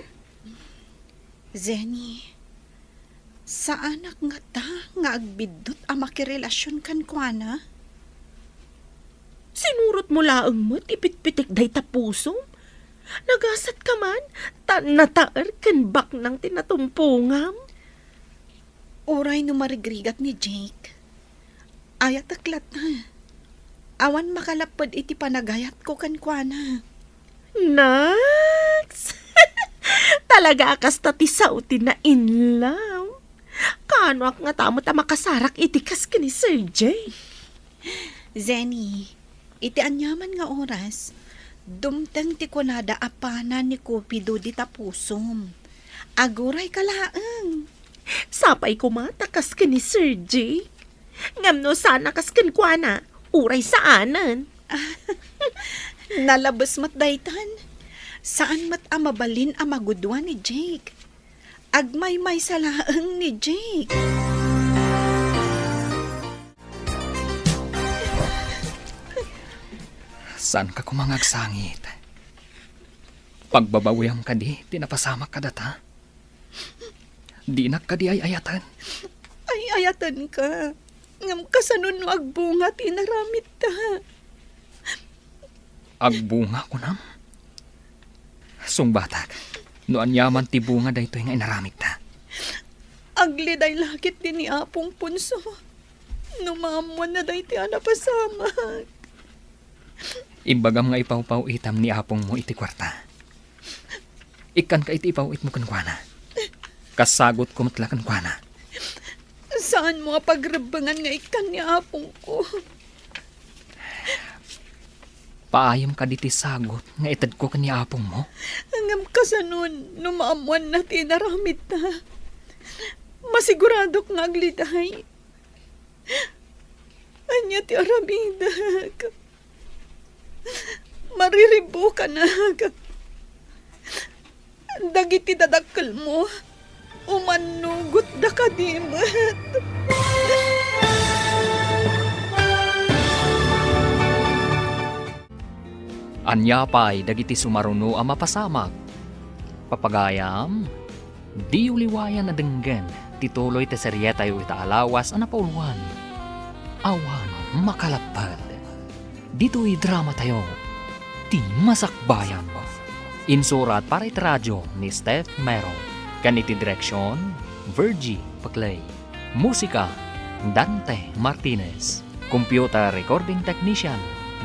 Zenny, sa anak nga ta nga agbidot a makirelasyon kankwana? Sinurot mo laang mo, ipit-pitik day tapuso. Nagasat ka man, nataar kan bak ng tinatumpungam. Oray no marigrigat ni Jake. Ayat aklat na. Awan makalapad iti panagayat ko kankwana. Nax! Talaga akas tati sautin na in love. Kano ak nga tamot a makasarak itikas ka ni Sir Jake. Zenny, iti anyaman nga oras, dumtang ti kunada apana ni Cupido di tapusom. Aguray kalaang. Sapay ko matakas ka ni Sir Jake. Ngamno sana kas kankwana, uray saanan. Nalabas mat daytan. Saan mat amabalin amagudwa ni Jake? Agmay-may salaang ni Jake. Saan ka kumangagsangit? Pagbabawiyam ka di, tinapasamak ka data. Di na ka di ay ayatan. Ay ayatan ka. Ngam kasanon no agbunga tinaramid ta. Agbunga ko nam. Sungbatag, noan yaman ti bunga dayto nga inaramid ta. Agli day lakit din ni Apong Punso. Numamuan na day ti anapasamak. Imbagam nga ipaw-paw itam ni apong mo iti kwarta. Ikan ka iti ipawit mo kankwana. Kasagot ko matla kankwana. Saan mo pagrebangan nga ikan ni Apong ko? Paayam ka diti sagot nga itad ko kani apong mo. Hanggang kasanon, numaamuan na tinaramid ta. Masigurado nga agliday. Anya ti aramida. Mariribo ka na. Dagiti dadakkel mo. Umanugot da ka dimat. Anya pa'y dagiti sumaruno ang mapasamak. Papagayam, di uliwayan na denggen, tituloy te seryeta yu itaalawas ang napauluan. Awan makalapad. Dito'y drama tayo, ti masakbayan. Insurat para iti radyo ni Steph Mero. Kaniti direksyon, Virgie Paclay. Musika, Dante Martinez. Computer recording technician,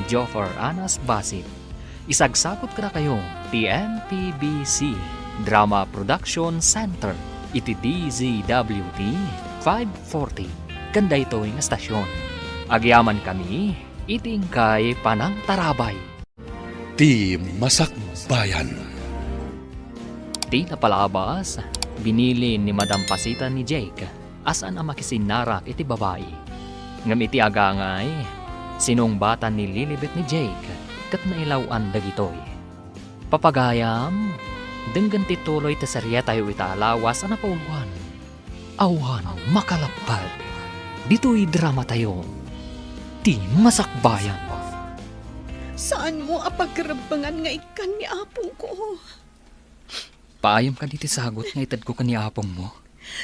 Joffer Anas Basit. Isagsakot ka na kayo, TMPBC Drama Production Center, iti DZWT 540. Kanda ito yung estasyon. Agyaman kami, iting kay Panang Tarabay. Ti Masakbayan. Ti napalabas, binili ni Madam Pasita ni Jake, asan ang makisinarak iti babae. Ngam iti agangay, sinong bata ni Lilibet ni Jake, kat nailawan dagitoy. Papagayam, denggan tituloy ta serya tayo italawas na napauluan. Awan makalapad. Dito'y drama tayo. Ti masakbayan. Saan mo apagrebangan nga ikan ni Apong ko? Paayam ka diti sagot nga itad ko kani apong mo.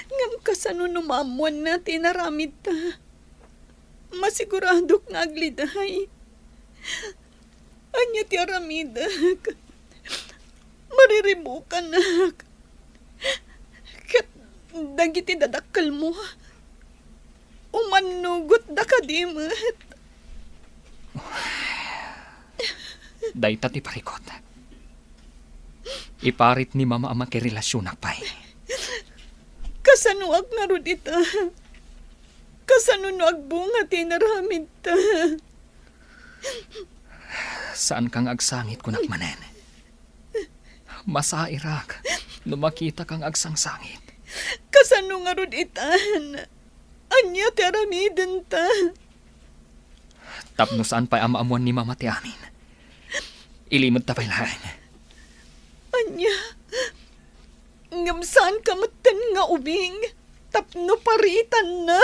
Ngam kasanon numamuan na tinaramid ta. Masigurado nga agliday. Anya ti aramidak. Mariribo ka na. Kat dagiti dadakkel mo. Umanugot da ka dimat. Dayta ti parikot. Iparit ni mama ama kirelasyon akpay. Kasano ag nga rudita. Kasano no agbunga tinaramid ta. Saan kang agsangit ko nakmanen? Masairak, no makita kang agsangsangit. Kasano nga ruditan. Anya ti aramiden ta. Tapno saan pa'y amaamuan ni mama ti amin. Ilimod ta pa'y lahan. Anya, ngam saan ka matan nga ubing, tapno paritan na.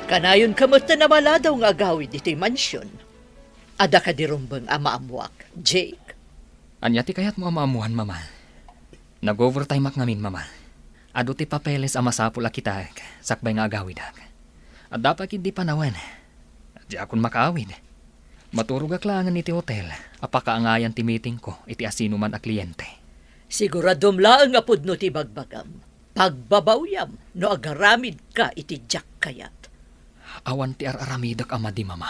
Kanayon kamot na maladaw nga agawid ito'y mansyon. Ada ka dirumbang amaamuak, Jake. Anya ti kayat mo amaamuhan, mama. Nag-overtime ak ngamin, mama. Ado ti papeles amasapul akitak, sakbay nga agawidak. At dapat hindi panawan. Di akon makaawid. Maturog aklangan iti hotel, apakaangayan ti meeting ko, iti asino man a kliyente. Siguradom laang nga pudno ti bagbagam. Pagbabawyam, no agaramid ka iti Jack kayat. Awan ti araramidak ama di mama.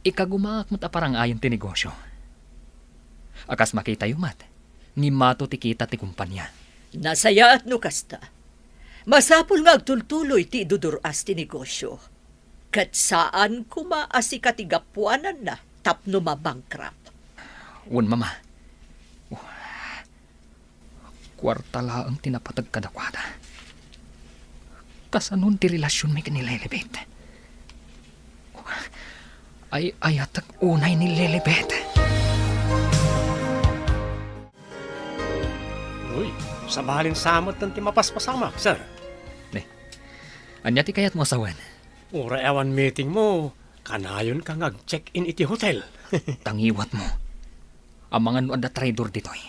Ikagumaak mo't aparang ayon ti negosyo. Akas makita yumat, ngimato ti kita ti kumpanya. Nasaya at no kasta. Masapul nga agtultuloy ti iduduras ti negosyo. Kat saan kumaasi katigapuanan na tapno mabangkrap. Wan mama. Kwarta laang tinapatag kadakwada. Kasanon ti relasyon may kanilelebet. Ay ayatak unay ni Lelebet. Uy, sa bahalin samot ng timapaspasama, sir. Anya ti kayat mo asawan. Ura awan meeting mo, kanayon ka check-in iti hotel. Tangiwat mo. Ang mga no ada traidor ditoy.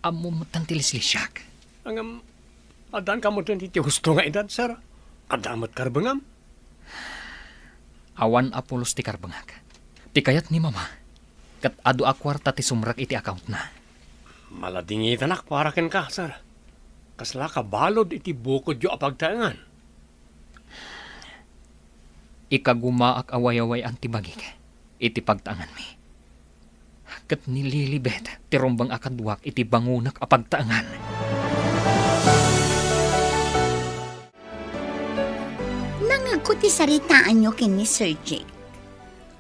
Amo mo tantilislisyak. Ang adan ka mo din iti husto nga edad, sir. Adamat karbangam. Awan apulos ti karbangak. Ti kayat ni mama. Kat adu a kwarta ti sumrak iti account na. Maladingitan ak para ken ka, sir. Kasla ka balod iti bukod yo apagtaangan. Ikagumaak away-away ang tibagik. Iti pagtaangan mi. Kat nililibet ti rombang akadwak iti bangunak apagtaangan. Nangagko ti saritaan nyo kin ni Sir Jake.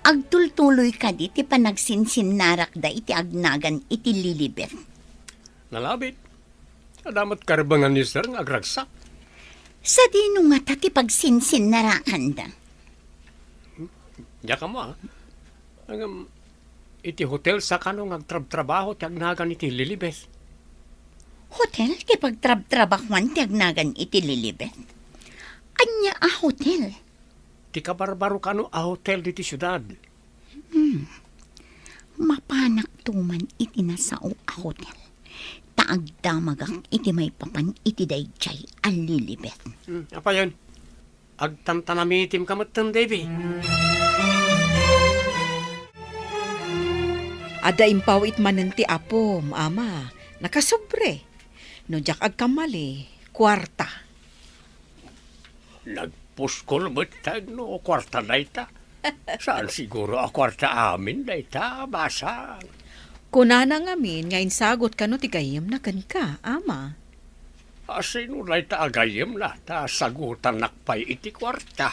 Agtultuloy ka di ti panagsinsin narakda iti agnagan iti Lilibet. Nalabit. Adamat karbangan ni sir nga agragsak. Sa dino nga ti pagsinsin narakan da. Diya ka mo, ha? Iti hotel sa kanong agtrab-trabaho ti agnagan iti Lilibet. Hotel ti pagtrab-trabahuan ti agnagan iti Lilibet. Anya a hotel. Ti kabarbaro kano a hotel diti syudad. Mapanak tuman iti nasao a hotel. Taagdamagak iti may papan iti dayjay a Lilibet. Apa yun? Agtantanamitim kamatan, Davy. Ada impaw itmanen ti apom, ama. Nakasobre. No jak agkamali, kwarta. Nagpuskol mo't no kwarta na ita. Saan siguro a kwarta amin na ita, basa. Kunana ngamin, ngayon sagot ka no ti gayem na kan ka, ama. Asino na ita agayem na, ta sagutan nakpay iti kwarta.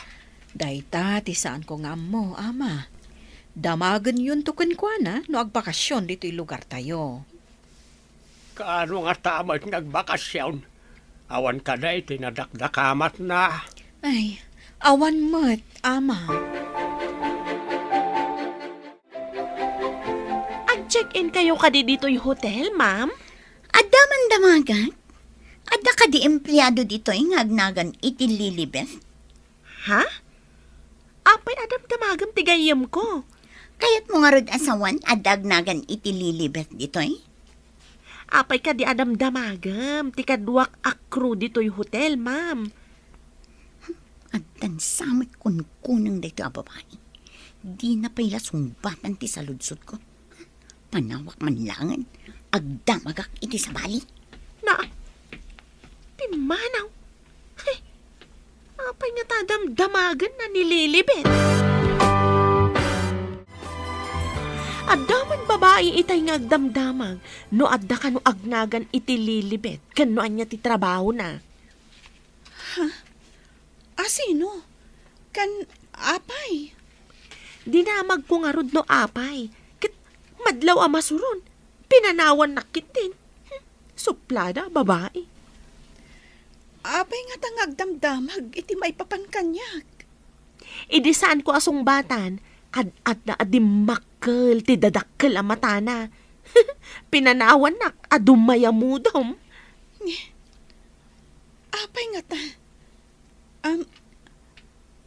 Dayta, ti saan ko nga mo, ama. Damagan yun tukan kwa na, no agbakasyon dito lugar tayo. Kaano nga tamat nagbakasyon? Awan ka na iti nadakdakamat na. Ay, awan mo't, ama. Ag-check-in kayo kadi dito'y hotel, ma'am? Adaman damagan. Ada ka di empleyado dito nga agnagan iti Lilibet. Ha? Apay adam damagam tigayam ko. Kayat mo nga rod asawan adagnagan iti Lilibet dito Apay ka di adam damagam. Tikaduak akro dito'y hotel, ma'am. Agdan samit kunkunang dito a babae. Di na pala sumbatan ti saludsod ko. Panawak man langan. Agdamagak iti sabali. Na, timanaw. Hey, apay nga tadam-damagan na nililibet. Adaman babae itay nga agdamdamag, no adda ka no agnagan iti lilibet, kano anya ti trabaho na. Sino? Kan apay. Dinamag ko nga rod no apay, kit madlaw amasurun, pinanawan nakitin. Suplada, babae. Apay nga tangagdamdamag iti may papankanyak. Idi saan ko asong batan, at na adimakkel, ti dadakkel ang matana. Pinanawan nak, adumayamudom. Apay nga ta.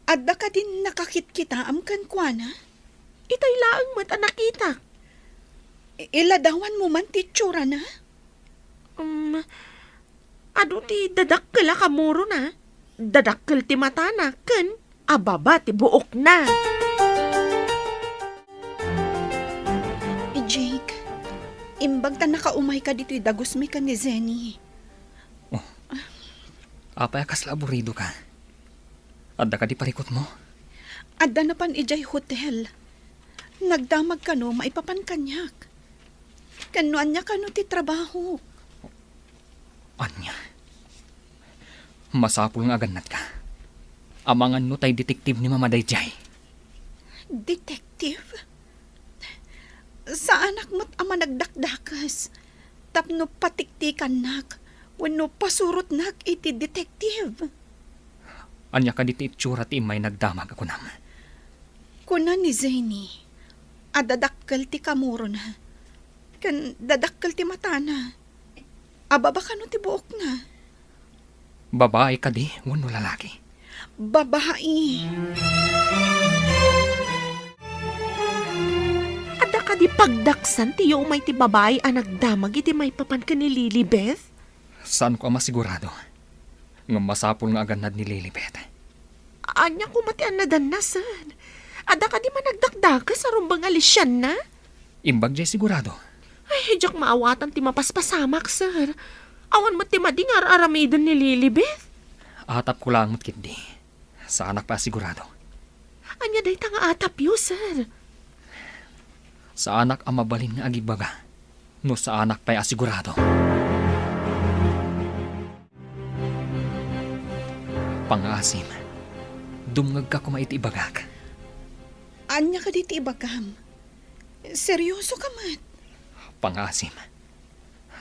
Adda ka din nakakit kita amkan kwa na? Itay laang mat nakita. Iladawan mo man ti tsura na? Ado ti dadakkel ka muro na. Dadakkel ti matana, ken ababa ti buok na. Jake, imbag ta nakaumay ka dito'y dagusmi ka ni Zenny. Apay akas laburido ka. Adda ka di parikot mo. Adda na pan ijay hotel. Nagdamag ka no, maipapan kanyak. Kanuan niya ka no ti trabaho. Anya. Masapul nga aganat ka. Amangan no tay detektiv ni Mama Dayjay. Detective? Sa anak mo't ama nagdakdakas. Tapno patiktikan nak. Wano pasurot nak iti detective. Anya ka diti itsura ti imay nagdamag ako nam. Kuna ni Zenny, adadakkel ti kamuro na. Kan dadakkel ti mata na. Ababa ka no ti buok na. Babae ka di, wano lalaki. babae. Ada ka di pagdaksan tiyo may ti babae ang nagdamag iti may papan ka ni Lilibeth? Saan ko masigurado? Nga masapul nga aganad ni Lilibet. Anya ko mati ang nadanasan. Ada ka di managdakdaka sa rumbang alisyan na? Imbag jay sigurado. Ay, hijak maawatan ti mapaspasamak, sir. Awan mo ti madingar aramidon ni Lilibeth. Atap ko lang matkit di. Sa anak pa sigurado. Anya day nga atap yu, sir. Sa anak ang mabalin nga agibaga. No sa anak pa'y asigurado. Pangasim, dumngag ka kumait ibagak. Anya ka diti ibagam. Seryoso ka mat. Pangasim,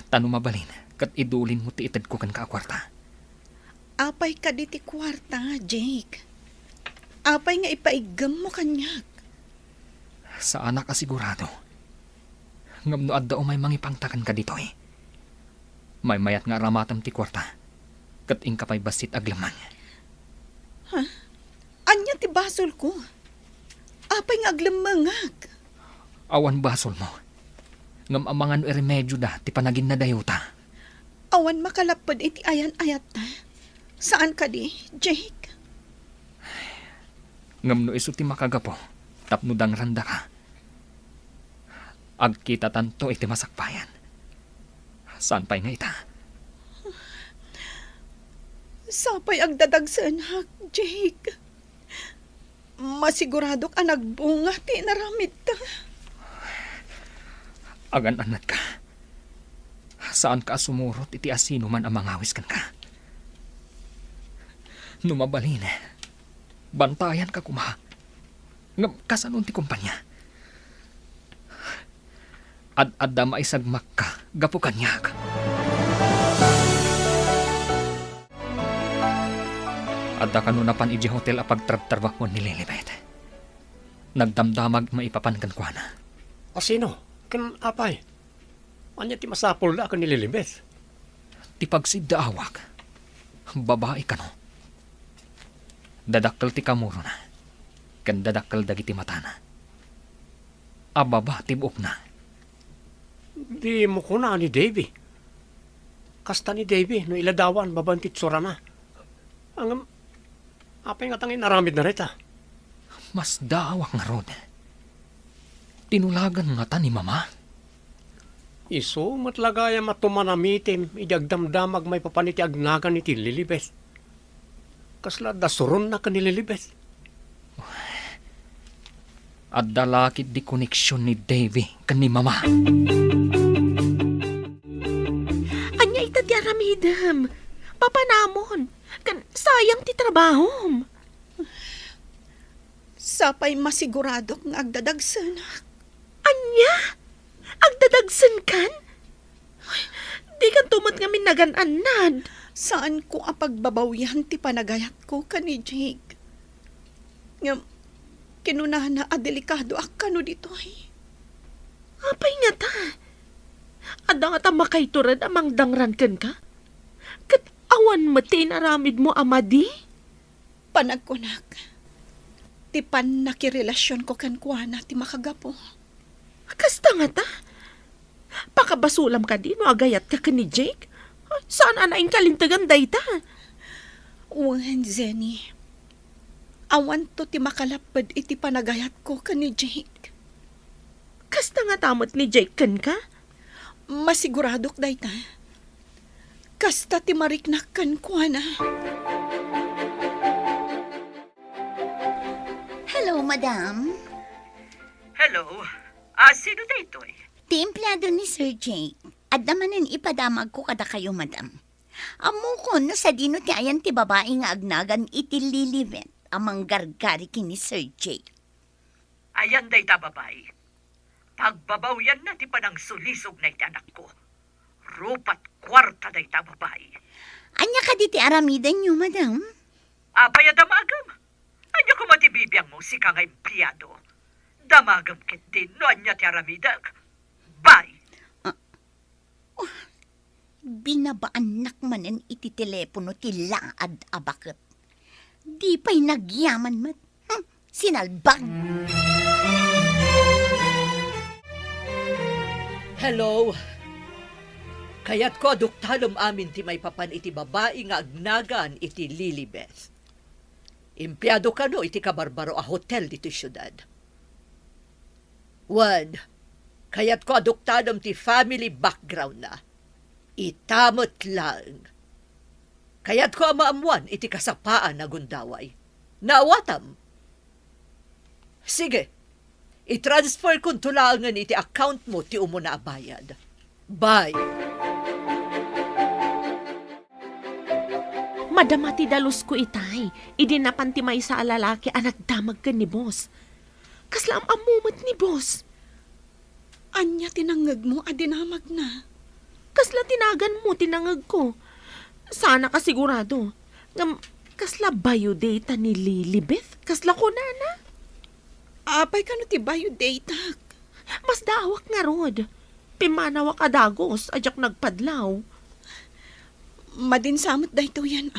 tano mabalin, kat idulin mo ti itad ko kan kakwarta. Apay ka diti kwarta, Jake. Apay nga ipaigam mo kanyag. Sa anak asigurado. Ngam no adda o may mangipangtakan ka dito eh. May mayat nga ramatam ti kwarta. Kat ingkapay basit aglaman. Anya ti basol ko. Apay nga aglamangag. Awan basol mo. Ngam amangan no remedyo da ti panagin na dayota. Awan makalapad iti ayan-ayat ta. Saan ka di, Jake? Ngam no iso ti makagapo. Tapnudang randa ka. Agkita tanto iti masakpayan. Saan pa'y nga ita? Sapay agdadagsan hak, Jake. Masiguradok ang nagbunga ti naramid ta. Agan-anad ka. Saan ka sumurot iti asino man ang mangawis kan ka? Numabalin. Bantayan ka kuma. Ngam kasanon ti kumpanya. Ad-adda maisagmak ka. Gapo kanyag. Adda kanunapan iji hotel apag trab-trabak mo ni Lilibet. Nagdamdamag maipapan kan kwa na. O sino? Kan apay? Anya ti masapol na ka ni Lilibet? Ti pagsidda awak. Babae ka no. Dadakkel ti kamuro na. Kan dadakkel dagiti matana. Ababa tibok na. Di mo ko na ni Davy. Kasta ni Davy, no iladawan, babantit sura na. Ang apay nga tangin naramid na rita. Mas daawak nga rod. Tinulagan nga ta ni mama. Iso, matlagaya matumanamitim, idagdamdamag may papaniti agnagan ni Lilibet. Kasla dasuron na ka ni Lilibet. At dalakit di koneksyon ni Davy kan ni mama. Anya ita ti aramidam. Papanamon. Kan sayang ti trabahom. Sapay masiguradok nga agdadagsan hak. Anya? Agdadagsan kan? Ay, di kan tumot nga minagan-anad. Saan ko apagbabawyan ti panagayat ko ka ni Jake? Nga, kinunahan na adelikado akano dito eh. Apay nga ta. Ada nga ta makaiturad amang dangran kan ka? Kat awan matin aramid mo amadi? Panagkunak. Ti pan nakirelasyon ko kan kuana ti makagapo. Kasta nga ta. Pakabasulam ka din o agayat ka ni Jake? Saan anaing kalintagan day ta? Wan, Zenny. Awan to ti makalapad iti panagayat ko ka ni Jake. Kasta nga tamot ni Jake kan ka? Masiguradok day ta. Kasta ti mariknak kan kuana. Hello, madam. Hello? Sino na ito eh? Ti empleyado ni Sir Jake. At namanin ipadamag ko kada kayo, madam. Amo ko no sa dino ti ayan ti babae nga agnagan iti Lilibet amang gargari kini Sir Jake. Ayan day ta babae. Pagbabaw yan na ti panang sulisog na iti anak ko. Rupat kwarta day ta babae. Anya ka di ti aramidan niyo, madam? Apay damagam. Anya ko matibibiyang mo si ka nga empleyado. Damagam kit din no anya ti aramidag. Bye! Binabaan nakmanen iti telepono ti laad abaket. Di pa'y nagyaman mat. Sinalbag. Hello. Kaya't ko aduktalom amin ti may papan iti babae nga agnagan iti Lilibeth. Impyado ka no iti kabarbaro a hotel dito syudad. One, kaya't ko aduktalom ti family background na. Itamot lang. Kaya't ko amaamuan iti kasapaan na gundaway. Naawatam. Sige, i-transfer kong tulangan iti account mo ti umo na abayad. Bye. Madamati dalus ko itay. Idinapan ti may sa alalaki ang nagdamag ka ni boss. Kasla ang amumat ni boss. Anya tinangag mo, adinamag na. Kasla tinagan mo, tinangag ko. Sana ka sigurado. Kasla biodata ni Lilibeth? Kasla ko na. Apay ka no ti biodata. Mas dawak nga rod. Pimanawak adagos, ajak nagpadlaw. Madinsamot dayto yan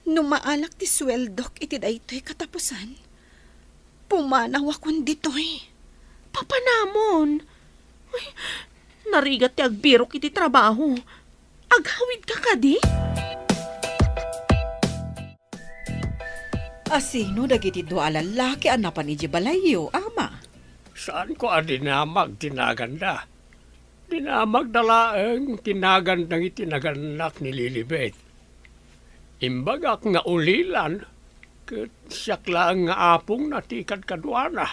Numaalak ti sweldok iti daytoy katapusan. Pumanawak kun ditoy. Papanamon. Ay, narigat ti agbirok iti trabaho. Aghawid ka kadi? Asino dagiti dua lalaki anapan iti balayo, ama? Saan ko adinamag tinaganda? Dinamag dalaeng tinagandang itinaganak ni Lilibet. Imbagak nga ulilan, ket siyak lang nga apong natikad kadwana.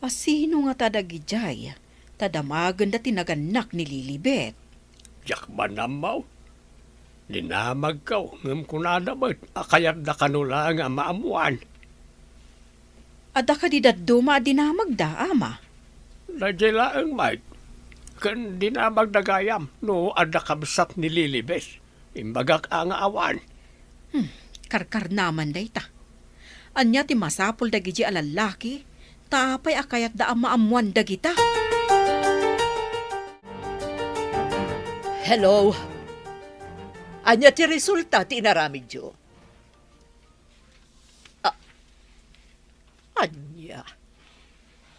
Asino nga tadagijay? Tadamagan da tinaganak ni Lilibet. Jak ba namaw? Dinamag kaw, ngam kunadabot, akayat da kanula nga maamuan. Ada ka di daduma dinamag da, ama? Nadya ang Mike, kan dinamag dagayam, no ada kabsat ni Lilibet. Imbagak ang awan. Karkar naman da ita. Anya ti masapol dagiji alalaki, tapay akayat da ang maamuan dagita. Hello. Anya ti resulta ti inaramid jo. Anya.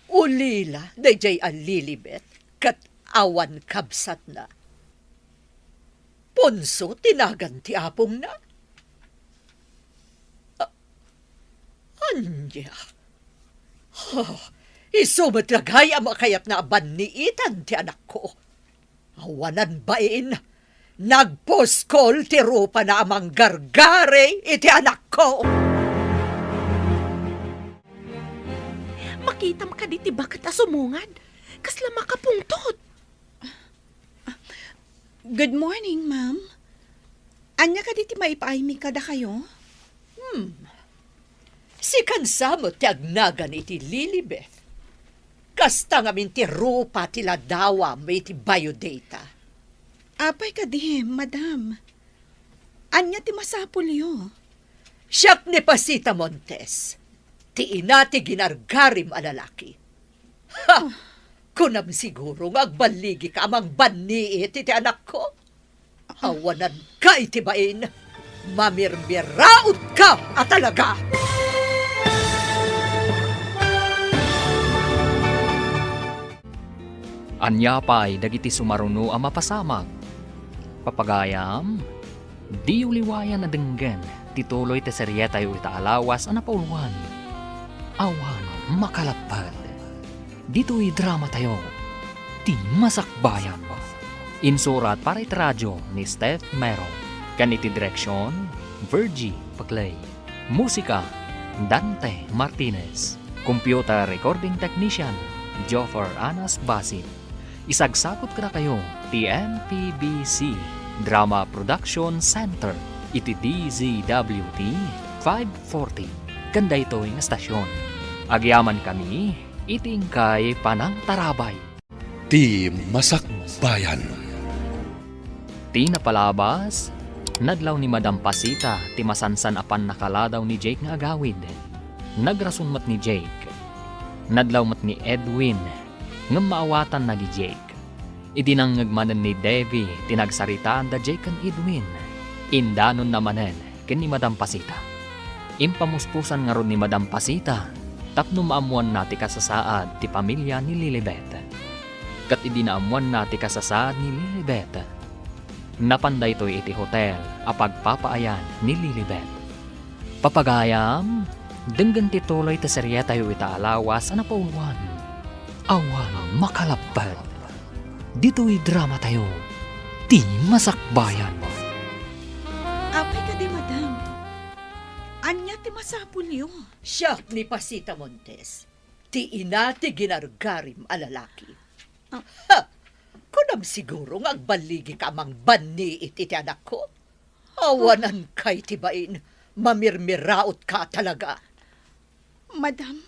Ulila, dayjay ang Lilibet, kat awan kabsat na. Ponso, tinagan ti apong na. Anya. Isumat lagay ang makayat na abaniitan ti anak ko. Awanan bain. Nagposkol ti rupa na amang gargare iti anak ko. Makita ka di ti bakat asumungan. Kasla makapungtot. Good morning, ma'am. Anya ka diti maipaaymi kada kayo? Si kansamo ti agnagan iti Lilibeth. Kasta nga min ti rupa ti ladawa may ti biodata. Apay ka di, madam. Anya ti masapulyo? Siyak ni Pasita Montes. Ti ina ti ginargarim a lalaki. Ha! Kunam siguro nga agbaligi ka amang baniit iti anak ko. Awanan ka iti bain. Mamirmiraut ka at talaga. Anya pa'y dagiti sumaruno ang mapasamag. Papagayam, di uliwayan na denggen, tituloy te seryeta yu itaalawas ang napauluan. Awan makalapad. Dito'y drama tayo, ti masakbayan. Insurat para radyo ni Steph Mero. Ganiti direksyon, Virgie Paclay. Musika, Dante Martinez. Computer recording technician, Joffer Anas Basit. Isagsakot ka na kayo, TNPBC Drama Production Center, iti DZWT 540. Ganda ito yung estasyon. Agyaman kami, iting kay Panang Tarabay. Ti Masakbayan. Ti napalabas, nadlaw ni Madam Pasita, ti masansan apan nakaladaw ni Jake nga agawid. Nagrason mat ni Jake. Nadlaw mat ni Edwin, ngam maawatan na ni Jake. Idinangagmanan ni Devi, tinagsaritaan da Jake kan Edwin. Indanon namanen ken ni Madam Pasita. Impamuspusan nga ron ni Madam Pasita, tapno maamuan nati kasasaad ti pamilya ni Lilibet. Kat idinaamuan nati kasasaad ni Lilibet. Napanday to'y iti hotel a pagpapaayan ni Lilibet. Papagayam, denggan ti tuloy ti serye tayo itaalawa sa napauluan. Awan makalapad. Dito'y drama tayo, ti masakbayan. Apay ka di, madam. Anya ti masapulyo. Siya ni Pasita Montes, ti ina ti ginargarim a lalaki. Ha! Kunam siguro nga agbaligi ka mang banni iti ti anak ko. Awanan kay tibain, mamirmiraot ka talaga. Madam,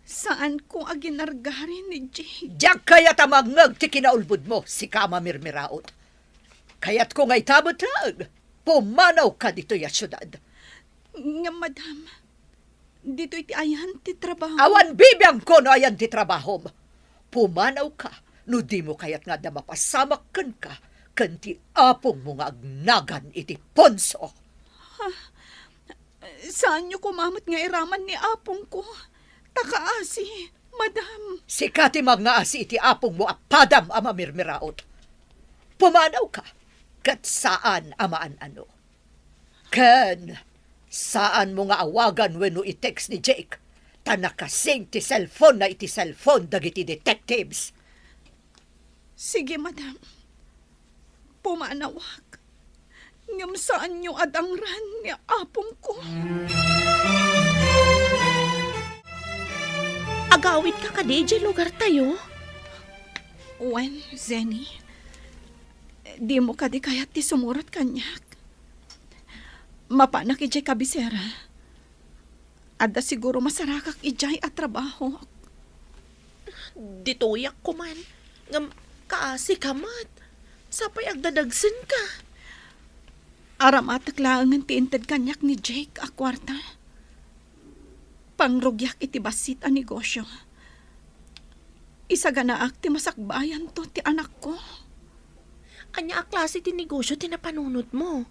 saan ko aginargarin ni Jake? Diyak kaya tamangag ti kinaulbud mo, si ka mamirmiraot. Kaya't kung ay tabot-lag, pumanaw ka dito ya syudad. Nga, madam, dito iti ayan ti trabaho. Awan bibiyang ko no ayan ti trabaho. Pumanaw ka, no di mo kayat nga na mapasamak ka, kanti apong mo nga agnagan iti ponso. Saan niyo kumamot nga iraman ni apong ko? Takaasi, madam. Sikati mga asi iti apong mo apadam ama mirmiraot. Pumanaw ka, kat saan amaan ano. Ken, saan mo nga awagan wenno i-text ni Jake? Tanakasing ti cellphone na iti cellphone dagiti detectives. Sige, madam. Pumanawag. Ngam saan niyo adangran ni apong ko? Agawid ka ka di lugar tayo. Wen, Zenny, di mo ka di kayat ti sumurot kanyak. Mapanak ijay kabisera. Ada siguro masarakak ijay at trabaho. Dituyak ko man. Ngam kaasi kamat. Sapay agdadagsin ka. Aramatak laangan ti inted kanyak ni Jake a kwarta. Pangrugyak iti basit a negosyo. Isa ganaak ti masakbayan to ti anak ko. Anya a klase ti negosyo tinapanunod mo.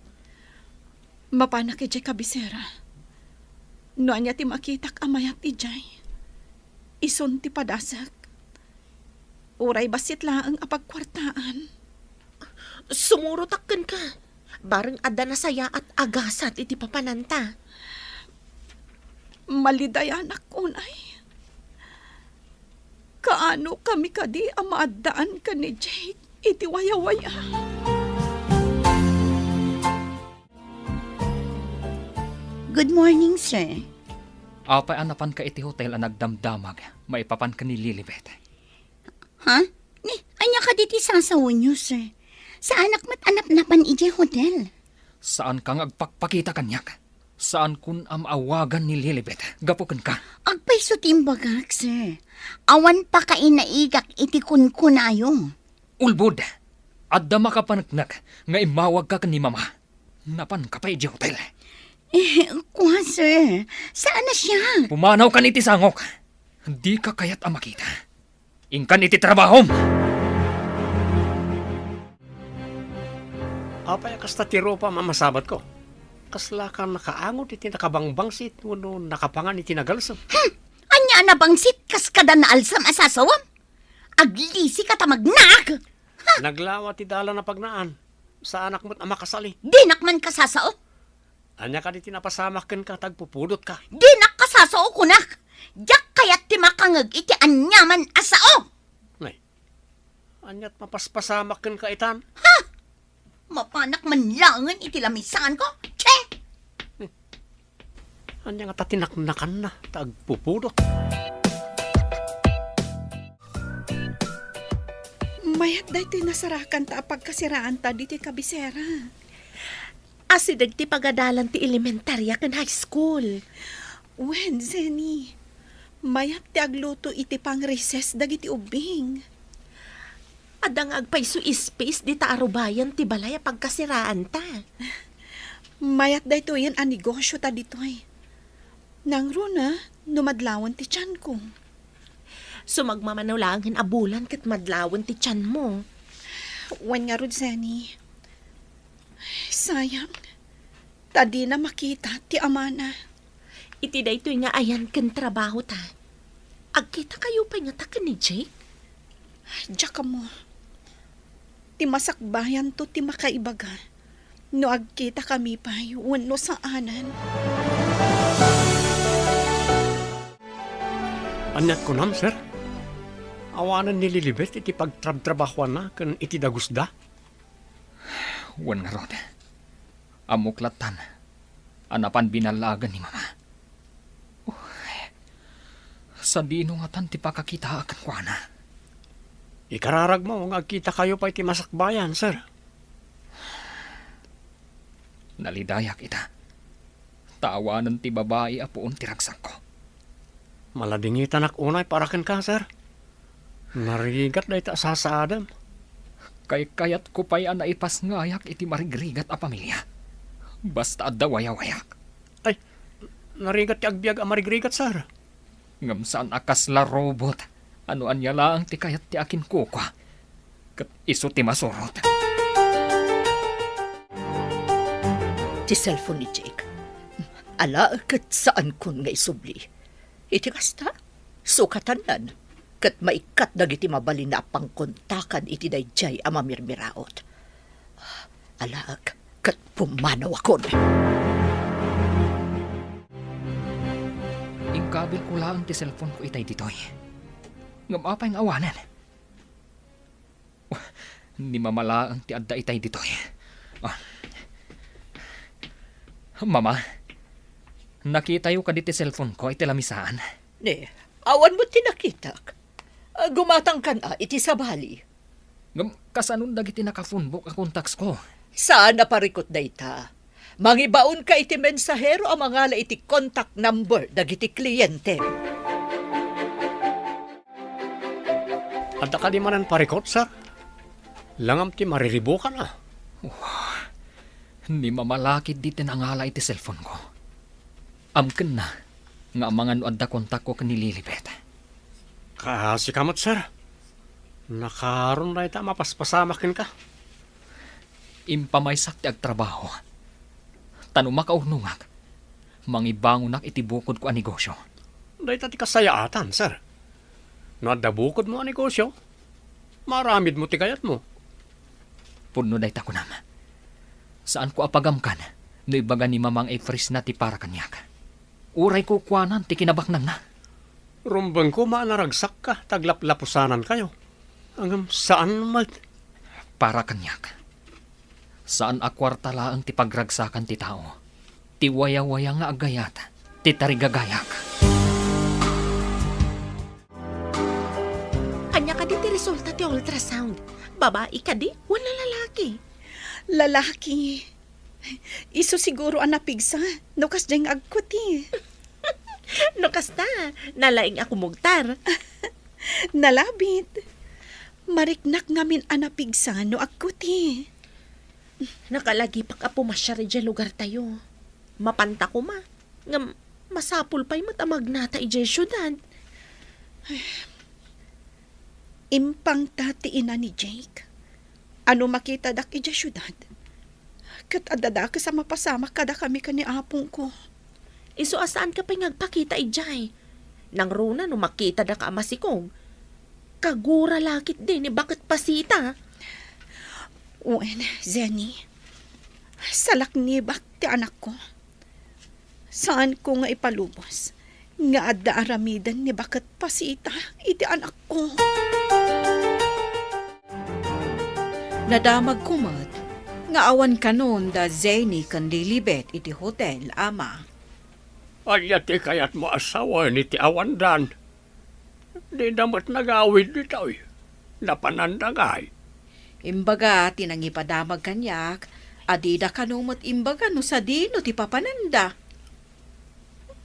Mapanak ijay kabisera. No anya ti makitak amayat ijay. Ison ti padasak. Uray basit laang apagkwartaan. Sumurotakkan ka. Bareng ada na saya at agasat iti papananta. Malidayanak unay. Kaano kami kadi amaadaan ka ni Jake iti waya-waya. Good morning, sir. Apay anapan ka iti hotel ang nagdamdamag, maipapan ka ni Lilibet. Ha? Ni, anya ka diti sasawon niyo, sir. Sa anak mat anap-napan ije hotel. Saan kang agpakpakita kanyak? Saan kun amawagan ni Lilibet? Gapukan ka. Agpayso timbagak, sir. Awan pa ka inaigak iti kunkunayo. Ulbud, adda makapanagnak nga imawag ka ni mama. Napan ka pa ije hotel. Kuha, sir. Saan na siya? Pumanaw ka ni ti sangok. Hindi ka kayat ang makita. Ingkan iti trabahom. Apay kasta tiro pa mamasabat ko. Kasla ka nakaangot iti nakabangbangsit no nakapangan iti nagalsam. Anya na bangsit kas kada na alsam asasawam? Aglisi ka tamagnak! Naglawa ti dala na pagnaan. Sa anak mo't ama kasali. Dinak man kasasao? Anya ka di tinapasamak ka tagpupudot ka. Dinak kasasao kunak! Yak kayat ti makangag iti anyaman asao! Nay, anyat mapaspasamak ka itan. Mapanak man langan iti lamisan ko? Che! Anya nga tatinaknakan na tagpupudot. Mayat dahi ti nasarakan ta pagkasiraan ta diti kabisera. Asidag ti pagadalan ti elementarya ken high school. Wen, Zenny, mayat ti agluto iti pang recess dagiti ubing. Adang agpayso space di ta arubayan ti balay a pagkasiraan ta. Mayat dahi to yan a negosyo ta ditoy. Nang runa, numadlawan ti tiyan ko. Sumagmamanaw abulan ket madlawan ti tiyan mo. Wen nga rod, Zenny. Sayang, tadi na makita ti amana. Iti da ito'y nga ayan kan trabaho ta. Agkita kayo pa nga takan ni Jake? Diya ka mo. Ti masakbayan to ti makaibaga. No agkita kami pa yun no sa anan. Anyat ko nam, sir. Awanan ni Lilibet iti pagtrab-trabahuan na kan iti dagusda. Wan nga rod. Amuklatan. Anapan binalagan ni mama. Sa dino nga tan ti pakakita akan kwa na. Ikararag mo nga kita kayo pa iti masakbayan, sir. Nalidayak ita. Tawanan ti babae apuon ti ragsak ko. Maladingitan ak unay parakan ka, sir. Narigat na ita sasaadam. Kay kayat ko pa'y anaipas ngayak iti marigrigat a pamilya. Basta adda wayawayak. Ay, narigat ti agbiag amarigrigat, sir. Ngam saan akas la robot. Ano anya lang ti kayat ti akin kukwa. Kat iso ti masurot. Ti cellphone ni Jake. Ala, kat saan kun nga isubli. Iti kasta, sukatanan. Kat maikat dagiti mabalin na pangkontakan iti dayjay a mamirmiraot. Ala, kat pumanaw akon. Ingkabil ko lang ti cellphone ko itay ditoy. Ngam apay ng awanan. Ni mamala ang ti adda itay ditoy. Mama, nakita yung kaditi cellphone ko iti lamisaan. Ne, awan mo tinakitak. Gumatang ka na iti sabali. Ngam kasanun dagiti nakafunbok ang contacts ko. Saan na parikot dayta? Mangibaon ka iti mensahero ang mga iti contact number dagiti kliyente. Adda ka di manan parikot, sir. Langam ti mariribo ka na. Ni mamalakid di tinangala iti cellphone ko. Amken na nga mga adda kontak ko kanililibet. Kasi kamot, sir. Nakaroon na ita mapaspasamakin ka. Impamaysak ti agtrabaho. Tanong makaunungag. Mangibangonak iti bukod ko ang negosyo. Dahil ti kasayaatan, sir. No adda bukod mo ang negosyo, maramid mo ti kayat mo. Puno day ta ko nama. Saan ko apagamkan no ibaga ni mamang efris na ti para kanyak. Uray ko kuanan ti kinabaknan na. Rumbang ko maanaragsak ka, taglaplapusanan kayo. Hanggang saan mag... Para kanyak. Saan akwarta laang ti pagragsakan ti tao. Ti waya-waya nga agayat. Ti tarigagayak. Anya ka di ti resulta ti ultrasound. Babae ka di, wala lalaki. Lalaki. Iso siguro ang napigsa. No kas diyang agkuti. No kasta, nalaing ako mugtar. Nalabit. Mariknak ngamin ang napigsa no agkuti. Nakalagi pa ka pumasyari dyan lugar tayo. Mapanta ko ma. Nga masapul pa'y matamag nata ijay syudad. Impang tati ina ni Jake. Ano makita dak ijay syudad? Kat adada ka sa mapasama kada kami kani apong ko. Iso asaan ka pa'y ngagpakita ijay. Nang runa no makita da ka amasikong. Kagura lakit din ni bakit pasita. Uwen, Zenny. Salak ni bak ti anak ko. Saan ko nga ipalubos? Nga adda aramidan ni bakit pasita iti anak ko. Nadamag kumat, nga awan kanon da Zenny kan Lilibet iti hotel, ama. Anya ti kayat mo asawa ni ti awandan. Di damat nagawid dito eh. Napanandagay. Imbaga, tinangipadamag kanyak, adida kanumot imbaga no sa dino ti papananda.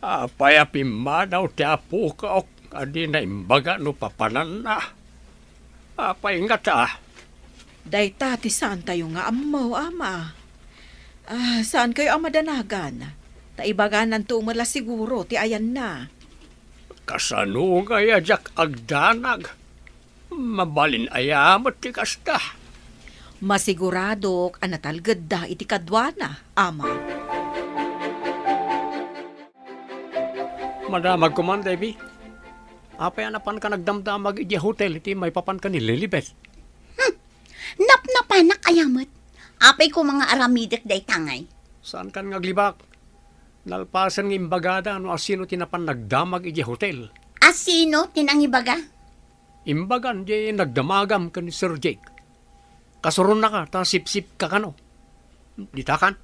Apay apimadaw ti apo ka ok. Adi na imbaga no papanan na. Apay nga ta. Dayta ti saan tayo nga amaw, ama. Saan kayo ang madanagan? Taibaganan to umala siguro, ti ayan na. Kasano nga yajak agdanag. Mabalin ayamot ti kasta. Masiguradok anatalgad da iti kadwana, ama. Madamag ko man, Debbie. Apay anapan ka nagdamdamag iti hotel, iti may papan ka ni Lilibet. Napnapanak ayamat. Apay ko mga aramidak day tangay. Saan kan ngaglibak? Nalpasan ng imbagada no asino tinapan nagdamag iti hotel. Asino tinangibaga? Imbagan di nagdamagam ka ni Sir Jake. Kasuron na ka, ta sip-sip ka kano. Ditakan?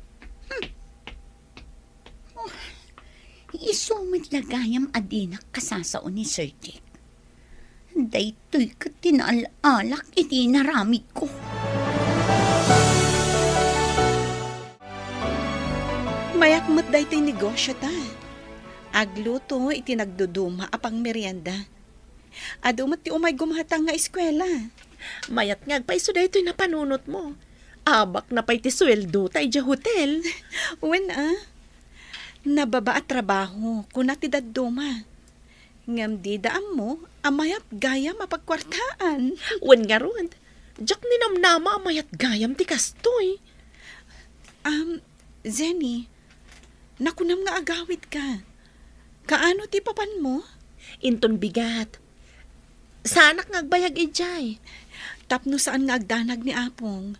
Isumit lagayam adinak kasasao ni Sir Jake. Daytoy ka tinaalak iti naramid ko. Mayakmat daytoy negosyo ta. Agluto iti nagduduma apang merienda. Adumat ti umay gumahatang nga eskwela. Mayat nga pa iso daytoy na panunot mo. Abak na pa iti sweldo tay ja hotel. Wen nababa at trabaho kuna ti dadduma. Ngam di daam mo, amayat gaya mapagkwartaan. Wen nga ron. Jak ninamnama amayat gayam ti kastoy. Zenny, nakunam nga agawid ka. Kaano ti papan mo? Inton bigat. Sanak nga agbayag ijay. Tapno saan nga agdanag ni Apong.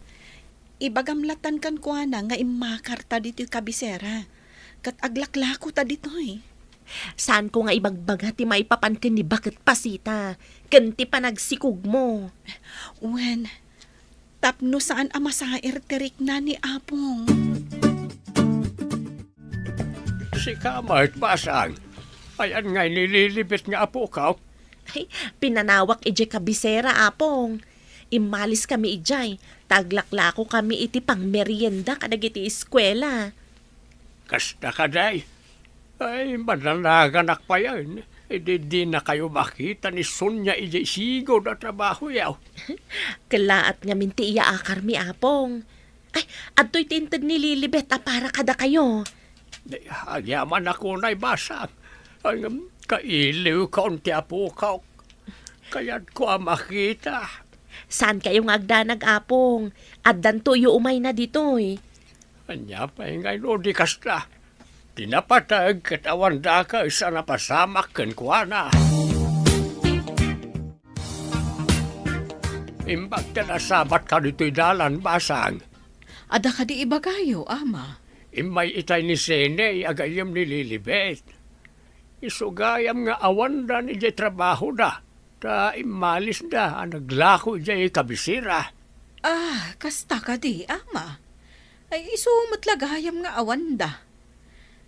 Ibagamlatan kan kuana nga imakarta dito kabisera. Kat aglaklako ta ditoy. Saan ko nga ibagbaga ti maipapan ken ni bakit pasita. Ken ti panagsikog mo. Wen, tapno saan amasair tirik na ni Apong. Si Kamart Basang. Ayan nga nililibet nga apo ka. Ay, pinanawak ijay kabisera, apong. Imalis kami ijay. Taglaklako kami iti pang merienda kadag iti eskwela. Kasta ka day. Ay, mananaganak pa yan. Di na kayo makita ni Sonya ijay sigo na trabaho yaw. Kalaat nga minti iya akar mi, apong. Ay, adto'y tintad ni Lilibet para kada kayo. Agyaman ako na'y Basang. Ay, kailiw kaunti apo ka. Kaya't ko makita. Saan kayong agdanag, apong? Addan tuyo umay na ditoy. Anya pa ngay no di kasta. Tinapatag katawan da ka isa na pasamak ken kuana. Imbag ta nasabat ka dito'y dalan, Basang. Ada ka di ibagayo, ama. Imay itay ni Sene, agayam ni Lilibet. Isugayam nga awan da ni jay trabaho da. Ta imalis da, naglako jay kabisira. Kasta ka di, ama. Ay, isumatlagayam nga awanda.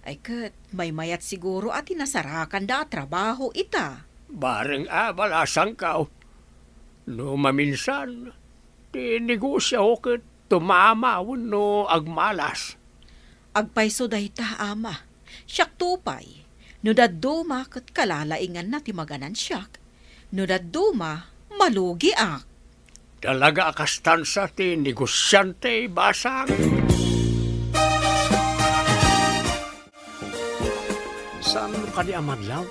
Ay, kat may mayat siguro at inasarakan da trabaho ita. Bareng balasang ka. No maminsan, ti negosyo ket tumama no agmalas. Agpayso day ta, ama. Siyak tupay. No daduma kat kalalaingan na ti maganan siyak. No daduma, malugi ak. Talaga akastansa ti negosyante, Basang. Saan mo ka di amadlaw?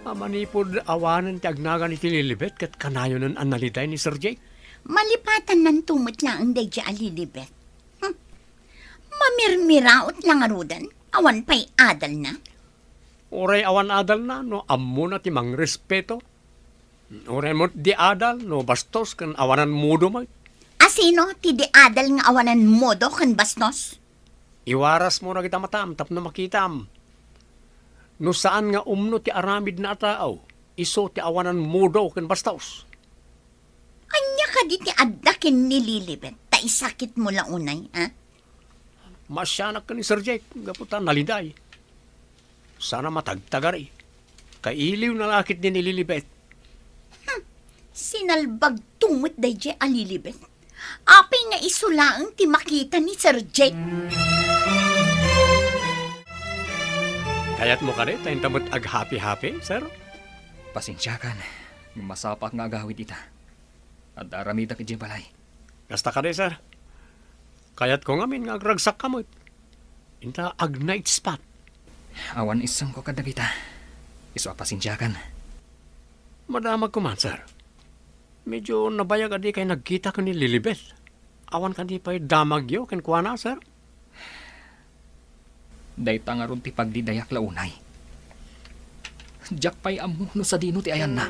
Amanipod awanan ti agnagan iti Lilibet kat kanayo ng analiday ni Sir Jake. Malipatan ng tumot lang ang day dya alilibet. Mamirmiraot lang arudan. Awan pa'y adal na. Oray awan adal na, no ammo na ti mang respeto. Oray mo di adal, no bastos kan awanan mudo mo. Asino ti di adal nga awanan modo kan bastos? Iwaras mo na kita matam, tapno makitam. No saan nga umno ti aramid na tao, iso ti awanan mudo kan bastos. Anya ka di ti addakin ni Lilibet. Ta isakit mo lang unay, ha? Masyanak ka ni Sir Jake, gaputan naliday. Sana matagtagari. Kailiw na lakit ni Lilibet. Sinalbag tumot day dya alilibet. Apay nga isulaang ti makita ni Sir Jake. Kayat mo ka rin, tayong tamot ag-happy-happy, sir? Pasensyakan. Masapak nga agawid ita. At aramida ka balay. Kasta ka rin, sir. Kayat ko ngamin nga agragsak kamot. Inta ag-night spot. Awan isang ko kadag ita. Iso pasensyakan. Madamag ko man, sir. Medyo nabayag adi kay nagkita ko ni Lilibet. Awan ka di pa'y damagyo, kenkwa na, sir? Day tangaron ti pagdidayak launay. Jack pa'y amuno sa dino ti ayan na.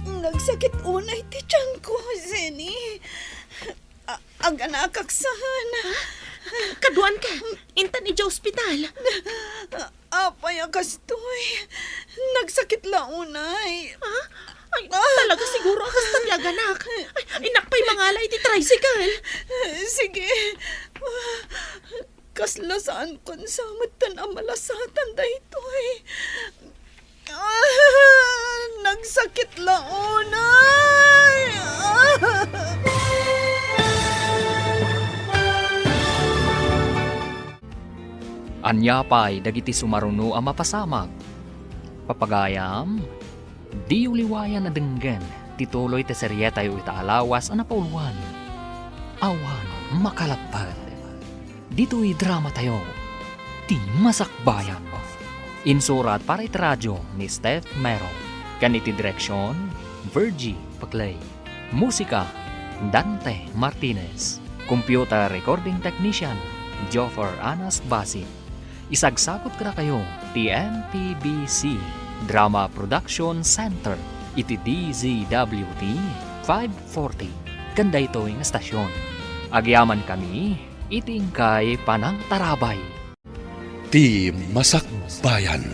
Nagsakit unay ti tiyan ko, Zeni. Ang anakaksahan. Kaduan ka. Intan ija ospital. Apay akastoy. Nagsakit launay. Ha? Ay, talaga siguro ang kastatiyag anak. Ay, inakpay mangalay ti tricycle. Sige. Kaslasaan kon sa matan ang malasatan daytoy. Nagsakit launay. Anya pa'y dagiti sumaruno ang mapasamag. Papagayam, di uliwayan na denggen, tituloy te seryeta yu itaalawas ang napauluan. Awan makalapad. Dito'y drama tayo, ti masakbayan. Insurat para itradyo ni Steph Mero. Kaniti direksyon, Virgie Paclay. Musika, Dante Martinez. Computer recording technician, Joffer Anas Basit. Isagsakot ka kayo, TMPBC Drama Production Center, iti DZWT 540. Kanda ito yung estasyon. Agyaman kami, iting kay Panang Tarabay. Ti Masakbayan.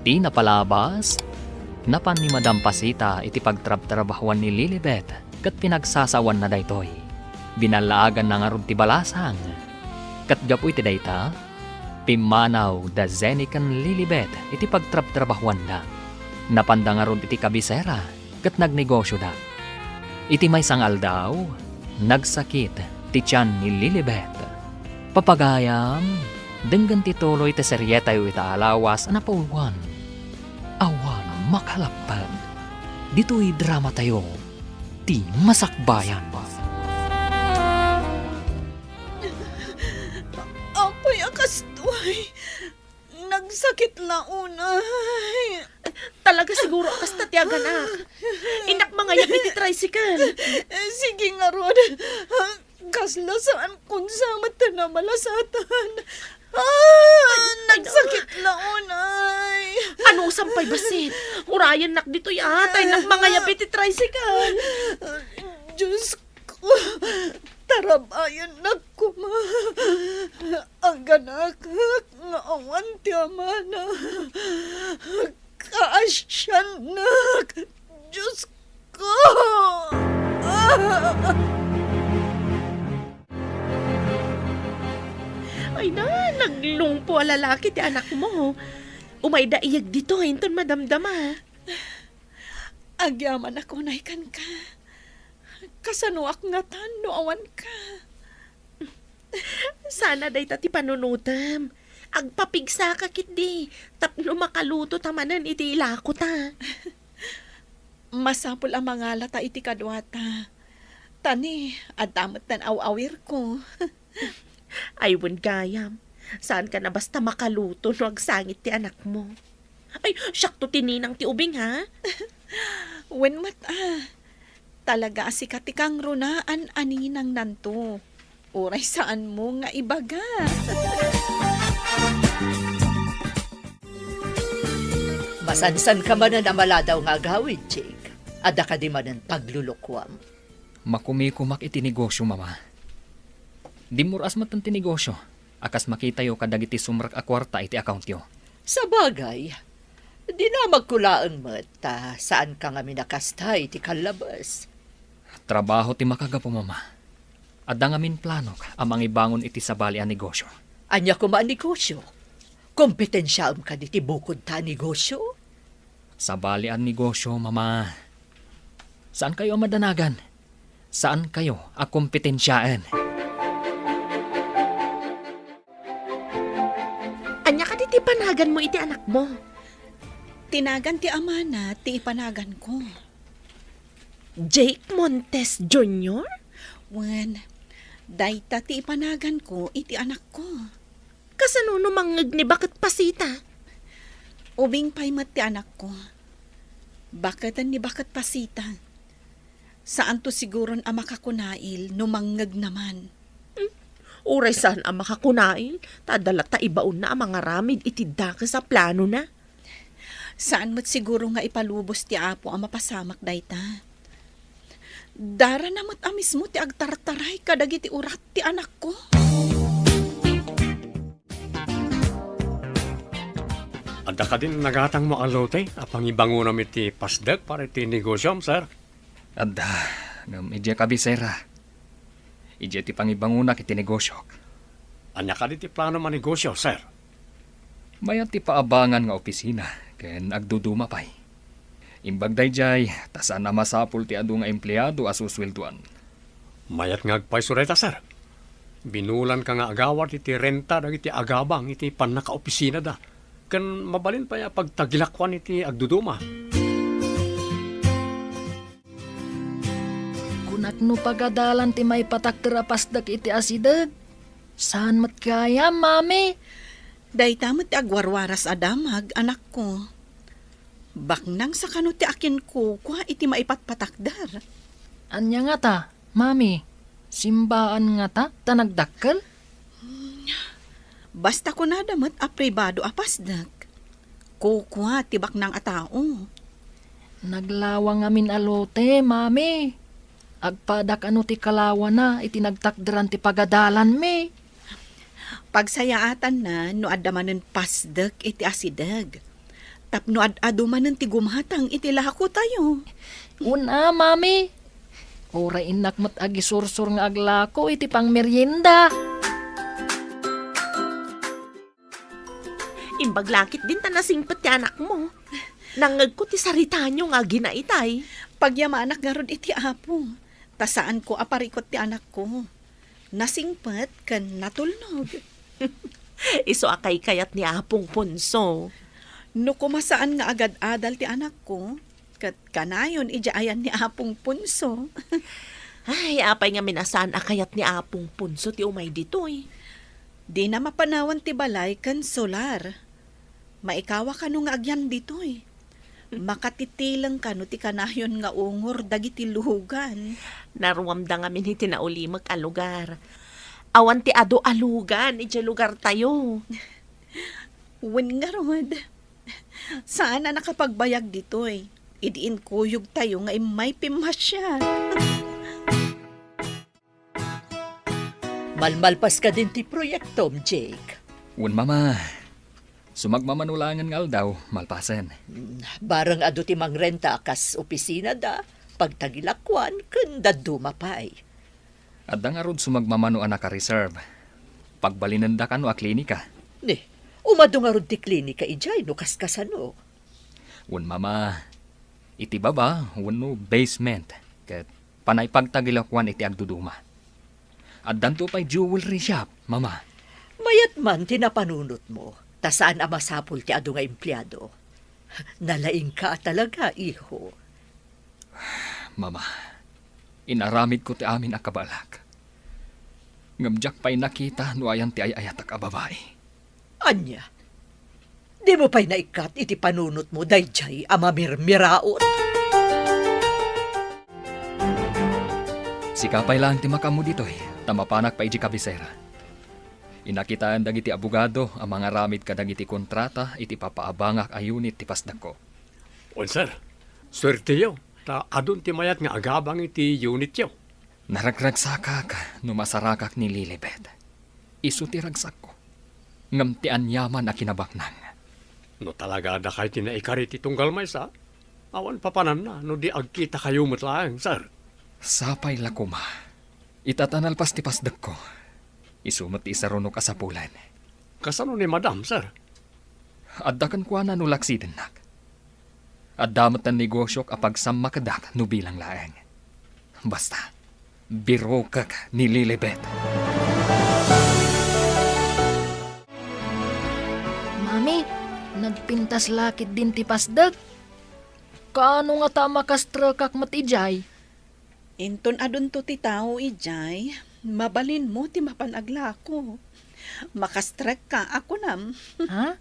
Di napalabas, napan ni Madam Pasita iti pagtrab-trabahuan ni Lilibet kat pinagsasawan na daytoy. Binalaagan na nga ron ti balasang. Kat gapoy ti dayta, pimanaw da zenikan Lilibet iti pagtrab-trabahuan da. Napanda nga ron iti kabisera kat nagnegosyo da. Iti may sangal daw, nagsakit ti tiyan ni Lilibet. Papagayam, denggan tituloy ti seryeta yu itaalawas na pauluan. Awan makalapad. Dito'y drama tayo, ti masakbayan. Apay akastoy. Nagsakit launay. Talaga siguro ang kastatiyag anak. Inak mga yabi ti tricycle. Sige nga, Rod. Kaslasaan kung sa mata na malasatan. Nagsakit launay. Ano sampay basit? Urayan nak dito yatay ng mga yabi ti tricycle. Diyos ko. Tarabayan na kuma. Ang ganak nga awan ti amana. Kaasyan na. Diyos ko. Ay na, naglungpo ang lalaki ti anak mo. Umay da iyag dito, hinton madamdama. Agyaman ako na ikan ka. Kasanuak nga tan, no awan ka. Sana day ti panunutam. Agpapigsa ka kit di. Tapno makaluto tamanan iti ilako ta. Masapul ang mga lata iti kadwata. Tani, adamat tan awawir ko. Aywan gayam. Saan ka na basta makaluto no agsangit ti anak mo? Ay, syakto tininang ti ubing ha? Wen mata. Talaga si katikang runaan aninang nanto. Oray saan mo nga ibaga. Masansan ka man na maladaw nga gawid, Jake. Ada ka di man ang paglulukwam. Makumikumak iti negosyo, mama. Di muras matan ti negosyo. Akas makita yo kadagiti sumrak a kwarta iti account yo. Sa bagay, di na magkulaang mata saan ka nga minakastay ti kalabas. Trabaho ti makagapo, mama. Adda nga min planok amang ibangon iti sabali a negosyo. Anya ko negosyo. Kompetensya ka di ti bukod ta negosyo. Sabali a negosyo, mama. Saan kayo madanagan? Saan kayo a kompetensyaan? Anya ka di ti panagan mo iti anak mo. Tinagan ti amana, ti ipanagan ko. Jake Montes Jr.? Wen, dayta ti ipanagan ko iti anak ko. Kasano mangeg ni bakit pasita? Ubing paymat ti anak ko. Bakatan ni bakat pasita. Saan to siguron ang makakunail no manggag naman. Uray saan ang makakunail, tadala ta ibaon na ang mga ramid itidda ka sa plano na. Saan mo't siguro nga ipalubos ti Apo ang mapasamak dayta? Dara namot amis mo ti agtartaray kadagiti urat ti anak ko. Adda ka din nagatang mo alote, apang ibango namin ti pasdag para ti negosyom, sir. Adda, ngam idya kabisera. Idya ti pangibanguna kiti negosyok. Anya ka din ti plano manegosyo, sir. Mayat ti paabangan nga opisina, ken agduduma pay. Imbag dayjay, tasan na masapul ti adu nga empleyado asuswelduan. Mayat nga agpaisureta, sir. Binulan ka nga agawat iti renta dagiti agabang iti panakaopisina da. Kan mabalin pa ya pagtagilakwan iti agduduma. Kunak no pagadalan ti may patakterapasdak iti asidag. Saan mat kaya, mami? Dayta mo't ti agwarwaras adamag, anak ko. Baknang sa kano ti akin ko, kwa iti maipatpatakdar. Anya nga ta, mami? Simbaan nga ta, tanagdakkel? Basta ko na damot a pribado apasdak. Kukwa tibak ng atao. Naglawang amin alote, mami. Agpadak ano ti kalawa na, itinagtakdaran ti pagadalan mi. Pagsayaatan na, no adamanen pasdak iti asidag. Tapno adumanen ti gumhatang iti lahako tayo. Una, mami. Ora inak mat agisursur nga aglako, iti pang merienda. Imbaglakit din ta nasingpet ti anak mo. Nangag ko ti sarita nyo nga ginaitay. Pagyamanak nga rod iti apo. Tasaan ko aparikot ti anak ko. Nasingpet kan natulnog. Iso akay kayat ni Apong Punso. No kumasaan nga agad-adal ti anak ko, kat kanayon ijaayan ni Apong Punso. Ay, apay nga minasaan akayat ni Apong Punso ti umay ditoy. Di na mapanawan ti balay kan solar. Maikawa ka no nga agyan ditoy. Makatitilang ka no ti kanayon nga ungor dagiti luhugan. Naruamda nga min iti naulimag a lugar. Awan ti ado alugan, iti lugar tayo. Wen nga rod. Saan na nakapagbayag ditoy? Idiin kuyog tayo nga imay pimasya. Malmalpas ka din ti proyektom, Jake. Un mama, sumagmamanulangan nga daw, malpasen. Barang ado ti mangrenta akas opisina da, pagtagilakwan, kanda dumapay. Adda nga rod sumagmamano anak ka reserve. Pagbalinanda ka no a klinika. Ne, umado nga rod ti klinika ijay, no kaskasano. Un mama, iti baba, no basement. Ket panay pagtagilakwan iti agduduma. At danto pa'y jewelry shop, mama. Mayat man tinapanunot mo, tasaan ang masapul ti ado nga empleyado. Nalaing ka talaga, iho. Mama, inaramid ko ti amin a kabalak. Ngamjak pa'y nakita no ayan ti ayatak a babae. Anya, di mo pa'y naikat iti panunot mo dayjay amamirmiraot. Sikapay lang ti makamu ditoy. Tamapanak pa iji kabisera. Inakitaan dagiti abogado ang mga ramid kadagiti kontrata iti papaabangak a unit ti pasdak ko. On, sir. Swerte yo. Ta adun ti mayat nga agabang iti unit yo. Naragragsakak no masarakak ni Lilibet. Isu ti ragsak ko. Ngam ti anyaman a kinabaknang. No talaga da kay tinaikari ti tunggal may sa. Awan papanan na no di agkita kayo mutlaang, sir. Sapay lakuma. Itatanalpas ti pasdak ko. Isumot ti isarunok asapulan. Kasano ni madam, sir? Addakan kwa na no laksiden nak. Addamat ang negosyok apag sammakadak no bilang laeng. Basta, biro kak ni Lilibet. Mami, nagpintas lakit din ti pasdag. Kaano nga ta makastrakak matijay? Inton adun to ti tao ijay, mabalin mo ti mapanaglako. Makastrek ka ako nam. Ha?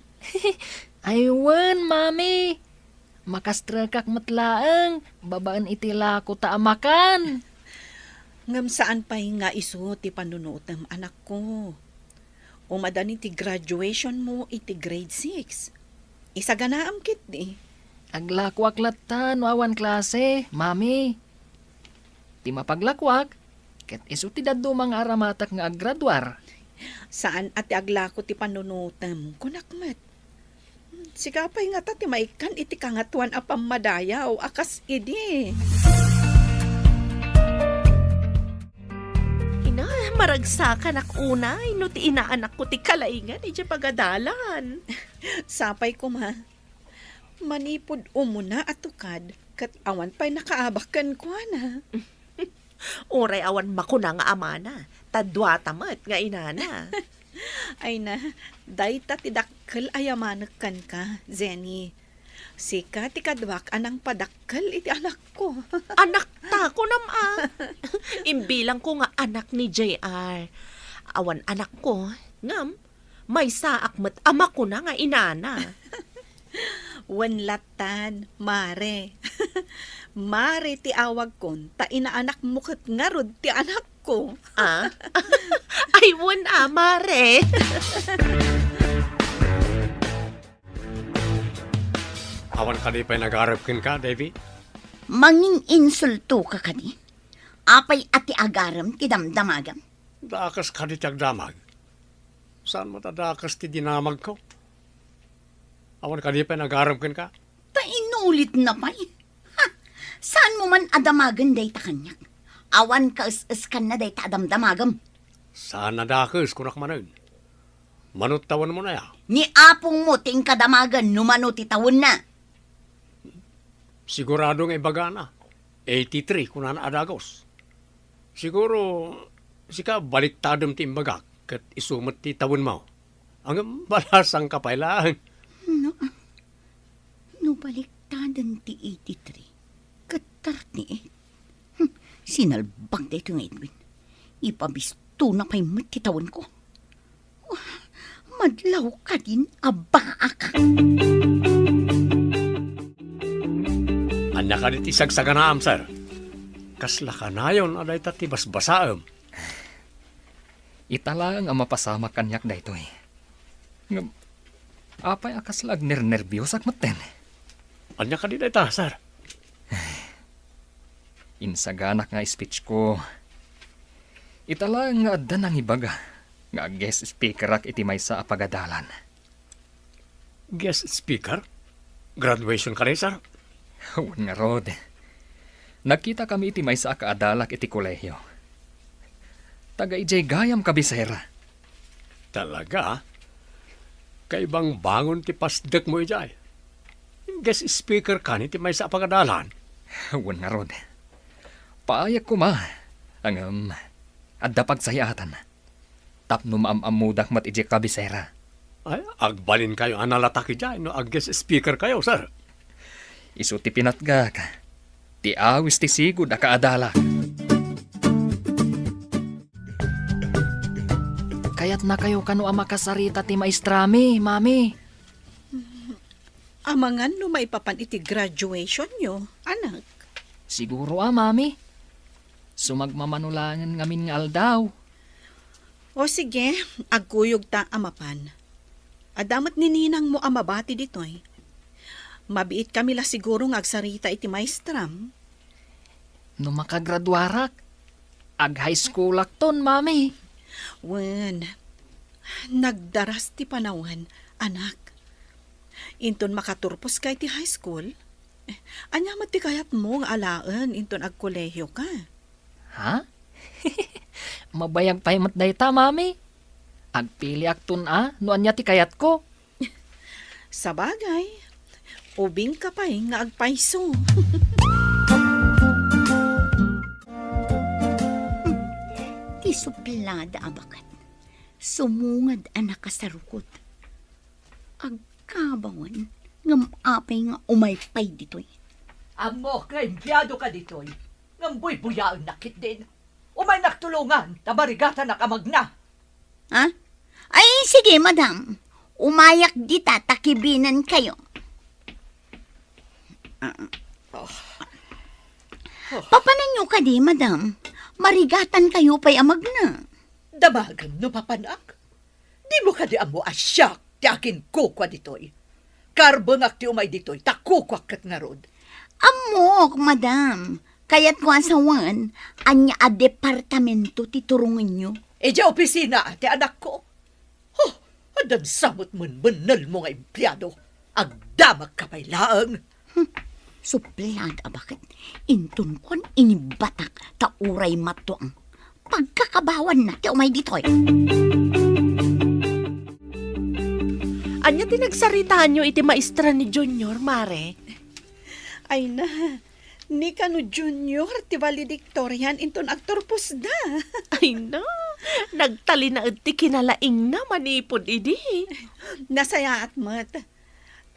Aywan, mami. Makastrakak matlaang, babaan itila ko taamakan. Ngam saan pa'y nga iso ti panunutam anak ko. Umadani ti graduation mo iti grade 6. Isa ganaam kit di. Aglakwak latan no awan klase, mami. Ti mapaglakwak, ket iso ti daddo mga aramatak nga aggraduar. Saan ati aglako ti panunutam kunakmat. Sigapay nga ta ti maikan iti kangatuan a pamadayaw akas idi. Ina, maragsakan ak unay, no ti inaanak ko ti kalaingan, iti pagadalan. Sapay ko ma. Manipod umuna at tukad, kat awan pa'y nakaabakan ko na. Uray awan makuna nga amana, tadwa tamat nga inana. Ay na, day ta tidakkel ayamanakan ka, Zenny. Sika ti kadwak anang padakkel iti anak ko. Anak ta ko nama. Imbilang ko nga anak ni JR. Awan anak ko, ngam, may saak met ama ko na nga inana. Wanlatan, mare. Mare ti awag kon, ta inaanak mo kat nga rod ti anak ko. Ah? Ay, wan mare. Awan ka di pa'y nag-arapkin ka, Davy? Manging insulto ka kadi. Apay ati agaram ti damdamagam. Dakas ka di tiyagdamag. Saan mo tadakas ti dinamag ko? Awan ka di pa'y nag-arapkin ka? Ta inulit na pa'y. Ha? Saan mo man adamagan day ta kanyak? Awan ka is-iskan na day ta adamdamagam. Saan nadakas kunak manan? Manot tawan mo na ya. Ni apong mo ting kadamagan numano ti tawon na. Siguradong ibaga na. 83 kunan adagos. Siguro, sika baliktadom ti imbaga kat isumat ti tawon mo. Ang balasang kapailaan. No baliktadan ti 83. Kat 38. Sinalbang da ito nga Edwin. Ipabisto na pa'y matitawan ko. Madlaw ka din, abaa ka. Anya ka dit isagsaganaam, sir. Kasla ka na yun, aday tati basbasaam. Italang ang mapasama kanyak da ito eh. Ngam, apay akaslag nervyos ak maten. Anya ka dit ita, sir. Insaganak nga speech ko. Italang nga adda ng ibaga. Nga guest speaker ak iti may sa apagadalan. Guest speaker? Graduation ka rin, sir? Huwag nga rod. Nakita kami iti may sa kaadalak iti kolehyo. Taga ijay gayam kabisera. Talaga? Kaibang bangon ti pasdek mo ijay. Guest speaker ka ni ti may sa pagadalan. Huwag nga rod. Paayak ko ma. Ang adda pagsayatan. Tapno maamamudak mat ijay kabisera. Ay, agbalin kayo analataki dyan, no? Ag guest speaker kayo, sir. Isu ti pinatgak. Ti awis ti sigud a kaadalak. Kayat na kayo kano ang makasarita ti maestrami, mami. Amangan no maipapan iti graduation nyo, anak. Siguro mami. Sumagmamanulangan ngamin nga aldaw. O sige, agkuyog ta amapan. Adamat ni ninang mo amabati ditoy. Mabiit kami la siguro nga agsarita iti maestram. No makagraduarak, ag high school akton, mami. Wen, nagdaras ti panawan, anak. Inton makaturpos ka iti high school, anya mati kayat mo nga alaan inton agkolehyo ka. Ha? Mabayag pa'y matdayta, mami. Agpili akton no anya ti kayat ko. Sa bagay, ubing ka pa'y nga agpaiso. Ti suplada abakat. Sumungad anak kasarukot. Agkabawan, ngam apay nga umaypay ditoy. Amo ka, empleyado ka ditoy. Ngamboy buyaan nakit din. Umay naktulungan, tabarigata nakamagna. Ha? Ay, sige, madam. Umayak dita, takibinan kayo. Papanan nyo ka di, madam. Marigatan kayo pa'y amag na. Damagam no papanak. Di mo ka di amo asyak ti akin kukwa ditoy. Karbangak ti umay ditoy, takukwak kat nga rod. Amok, madam. Kaya't ko asawan, anya a departamento ti turungan nyo. E di opisina ti anak ko. Oh, adan samot man banal mo nga empleyado. Agdamag ka pa'y laang. Suplada bakit? Intun kon inibatak ta uray matuang. Pagkakabawan na ti umay ditoy. Anya tinagsaritaan nyo iti maestra ni Junior, Mare? Ay na, ni kanu junior ti valedictorian inton aktor pusda. Ay na, nagtali na ti kinalaing na manipod idi. Nasaya at mat.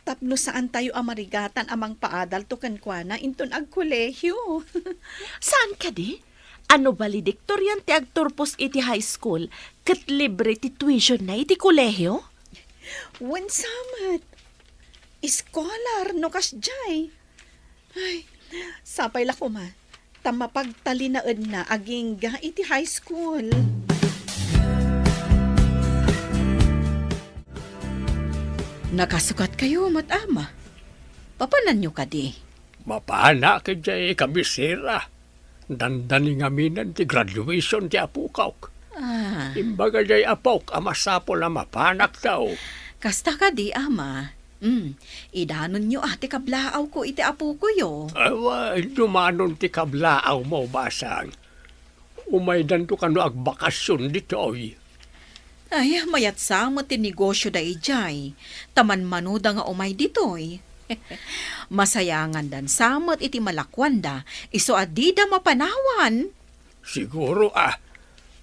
Tapno saan tayo amarigatan amang paadal to kankwana inton ag kolehyo. Saan ka di? Ano valedictorian ti agturpos iti high school ket libre ti tuition na iti kolehiyo? Wen samat. Iskolar no kasjay. Ay, sapay la ko ma. Tamapagtalinaed na aging ga iti high school. Nakasukat kayo, mat-ama. Papanan nyo ka di. Mapana ka dyan kabisira. Dandani nga minan ti graduation ti apukaw. Ah, Imbaga jay apok, amasapol na mapanak daw. kasta ka di, ama. Idanon nyo ate kablaaw ko iti apo ko yo. Awa, dumanon ti kablaaw mo, basang. Umaydan to kano agbakasyon ditoy. Ay, mayat sa mo ti negosyo da ijay. Taman manuda nga umay ditoy. Masayangan dan samot iti malakwanda, iso adida mapanawan. Siguro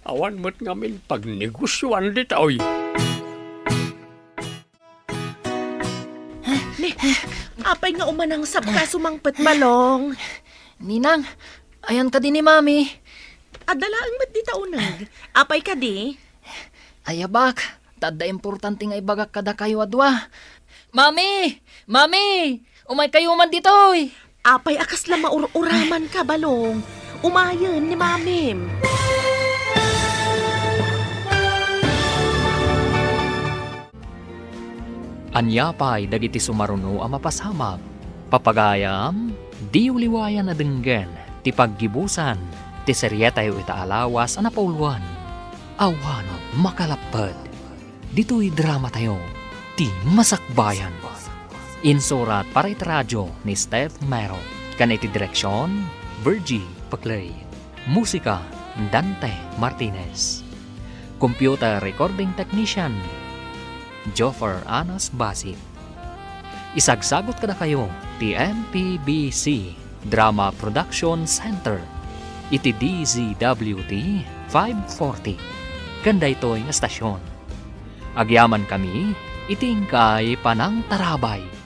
awan mo't ngamin pagnegosyoan ditoy. Apay nga umanang sabka sumangpet balong. Ninang, ayan ka din ni Mami. Adalaang mat di taunag. Apay ka di? Ayabak, tada importante nga ibagak kada kayo adwa. Mami! Mami! Umay kayo man ditoy! Apay akas la maururaman ka balong. Umayon ni mamim. Anyapay dagiti sumaruno a mapasamag. Papagayam, di uliwayan na denggen, ti paggibusan, ti seryetayo itaalawas a napauluan. Awano makalapad. Dito'y drama tayo, ti masakbayan. Insurat para iti radyo ni Steph Mero. Kaniti direksyon, Virgie Paclay. Musika, Dante Martinez. Computer Recording Technician, Joffer Anas Basit. Isagsagot kada kayo ti MPBC Drama Production Center iti DZWT 540 kanda ito'y nga stasyon. Agyaman kami iting kay Panang Tarabay